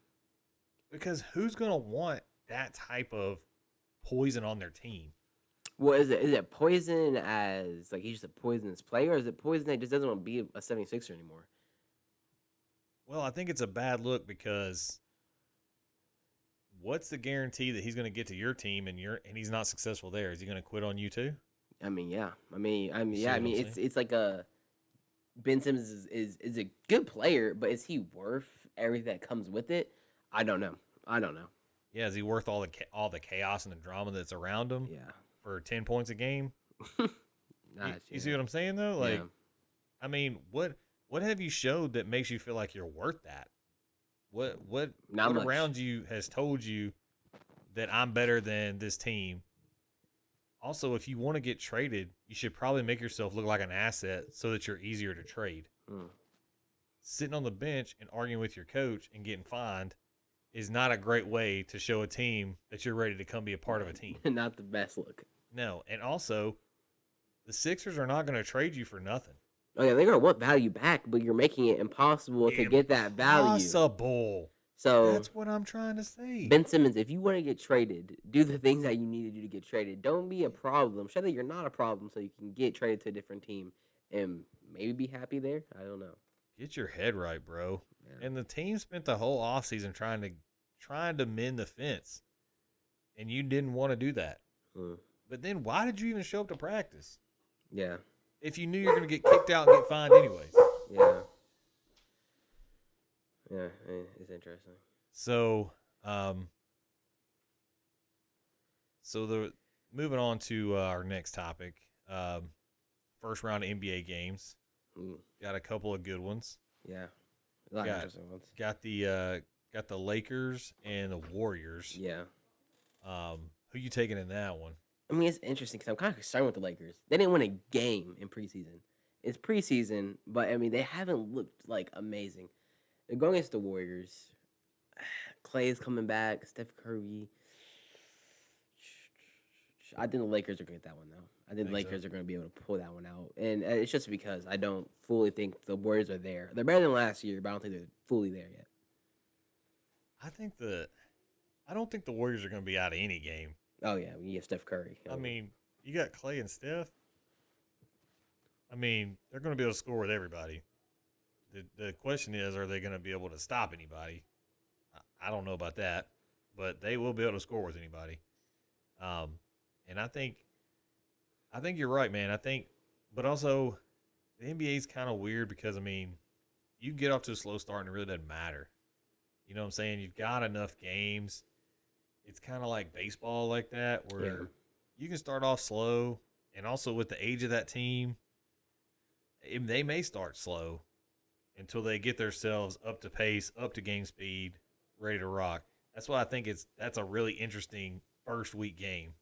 Because who's going to want that type of poison on their team? Well, is it poison as, like, he's just a poisonous player, or is it poison that he just doesn't want to be a 76er anymore? Well, I think it's a bad look because what's the guarantee that he's going to get to your team and he's not successful there? Is he going to quit on you too? I mean, yeah. It's like Ben Simmons is a good player, but is he worth everything that comes with it? I don't know. Yeah, is he worth all the chaos and the drama that's around him? Yeah. For 10 points a game? You see what I'm saying though? Like, yeah. I mean, what have you showed that makes you feel like you're worth that? What around you has told you that I'm better than this team? Also, if you want to get traded, you should probably make yourself look like an asset so that you're easier to trade. Sitting on the bench and arguing with your coach and getting fined is not a great way to show a team that you're ready to come be a part of a team. Not the best look. No, and also, the Sixers are not going to trade you for nothing. Oh, yeah, they're going to want value back, but you're making it impossible to get that value. Impossible. So that's what I'm trying to say. Ben Simmons, if you want to get traded, do the things that you need to do to get traded. Don't be a problem. Show that you're not a problem so you can get traded to a different team and maybe be happy there. I don't know. Get your head right, bro. Yeah. And the team spent the whole offseason trying to mend the fence, and you didn't want to do that. But then why did you even show up to practice? Yeah. If you knew you were going to get kicked out and get fined anyways. Yeah. Yeah, it's interesting. So, moving on to our next topic, first round of NBA games. Got a couple of good ones. Yeah, a lot of interesting ones. Got the Lakers and the Warriors. Yeah. Who you taking in that one? I mean, it's interesting because I'm kind of concerned with the Lakers. They didn't win a game in preseason. It's preseason, but I mean, they haven't looked like amazing. They're going against the Warriors. Clay's coming back. Steph Curry. I think the Lakers are going to get that one, though. I think the Lakers are going to be able to pull that one out. And it's just because I don't fully think the Warriors are there. They're better than last year, but I don't think they're fully there yet. I don't think the Warriors are going to be out of any game. Oh, yeah. You have Steph Curry. I mean, you got Clay and Steph. I mean, they're going to be able to score with everybody. The question is, are they going to be able to stop anybody? I don't know about that, but they will be able to score with anybody. And I think you're right, man. But also the NBA is kind of weird because, I mean, you get off to a slow start and it really doesn't matter. You know what I'm saying? You've got enough games. It's kind of like baseball like that where you can start off slow, and also with the age of that team, they may start slow until they get themselves up to pace, up to game speed, ready to rock. That's why I think that's a really interesting first week game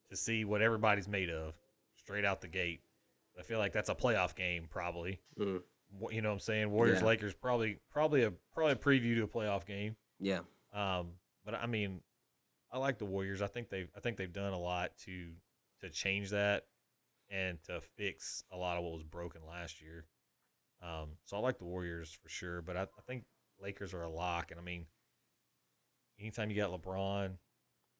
to see what everybody's made of straight out the gate. I feel like that's a playoff game probably. You know what I'm saying? Warriors Lakers probably a preview to a playoff game. Yeah. But I mean, I like the Warriors. I think they've done a lot to change that and to fix a lot of what was broken last year. So I like the Warriors for sure, but I think Lakers are a lock. And I mean, anytime you got LeBron,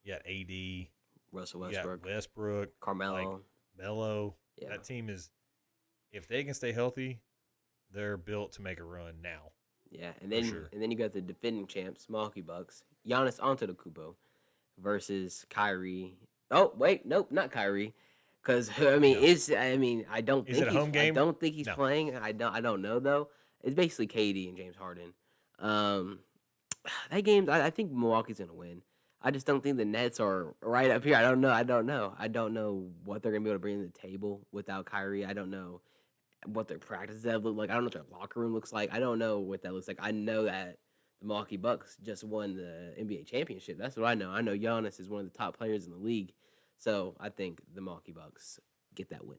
you got AD, Russell Westbrook, you got Westbrook, Carmelo, Melo. Yeah. That team is, if they can stay healthy, they're built to make a run now. Yeah, and then you got the defending champs, Milwaukee Bucks, Giannis Antetokounmpo versus Kyrie. Oh wait, nope, not Kyrie, because I mean, I don't think it a home game? I don't think he's playing. I don't know though. It's basically KD and James Harden. That game, I think Milwaukee's gonna win. I just don't think the Nets are right up here. I don't know. I don't know what they're gonna be able to bring to the table without Kyrie. I don't know what their practices have looked like. I don't know what their locker room looks like. I don't know what that looks like. I know that the Milwaukee Bucks just won the NBA championship. That's what I know. I know Giannis is one of the top players in the league. So I think the Milwaukee Bucks get that win.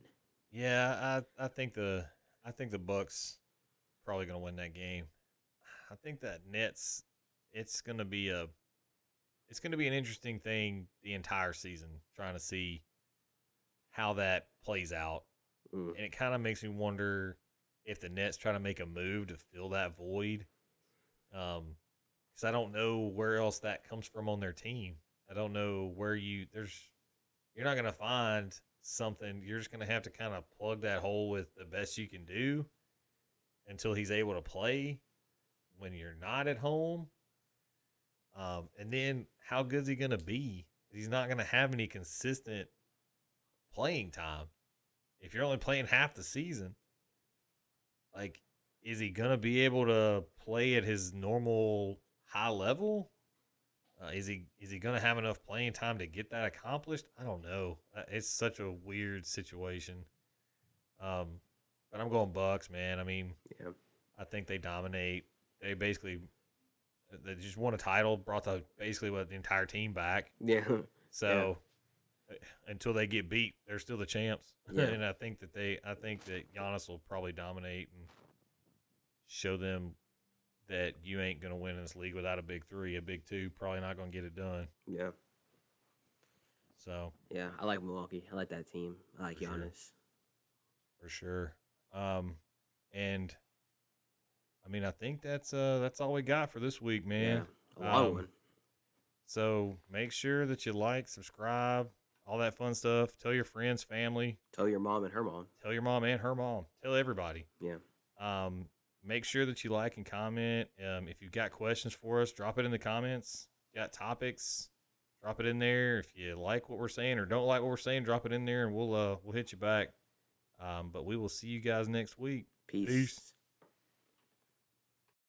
Yeah, I think the Bucks probably going to win that game. I think that Nets it's going to be a it's going to be an interesting thing the entire season trying to see how that plays out. And it kind of makes me wonder if the Nets try to make a move to fill that void. Because I don't know where else that comes from on their team. I don't know where you're not going to find something. You're just going to have to kind of plug that hole with the best you can do until he's able to play when you're not at home. And then how good is he going to be? He's not going to have any consistent playing time. If you're only playing half the season, like, is he going to be able to play at his normal high level? Is he going to have enough playing time to get that accomplished? I don't know. It's such a weird situation. But I'm going Bucks, man. I mean, yeah. I think they dominate. They just won a title, brought basically the entire team back. Yeah. So until they get beat, they're still the champs. Yeah. And I think that Giannis will probably dominate and show them that you ain't going to win in this league without a big three. A big two, probably not going to get it done. Yeah. So. Yeah, I like Milwaukee. I like that team. I like Giannis. For sure. And I mean, I think that's all we got for this week, man. Yeah, a long one. So make sure that you like, subscribe, all that fun stuff. Tell your friends, family. Tell your mom and her mom. Tell your mom and her mom. Tell everybody. Yeah. Make sure that you like and comment. If you've got questions for us, drop it in the comments. Got topics, drop it in there. If you like what we're saying or don't like what we're saying, drop it in there, and we'll hit you back. But we will see you guys next week. Peace.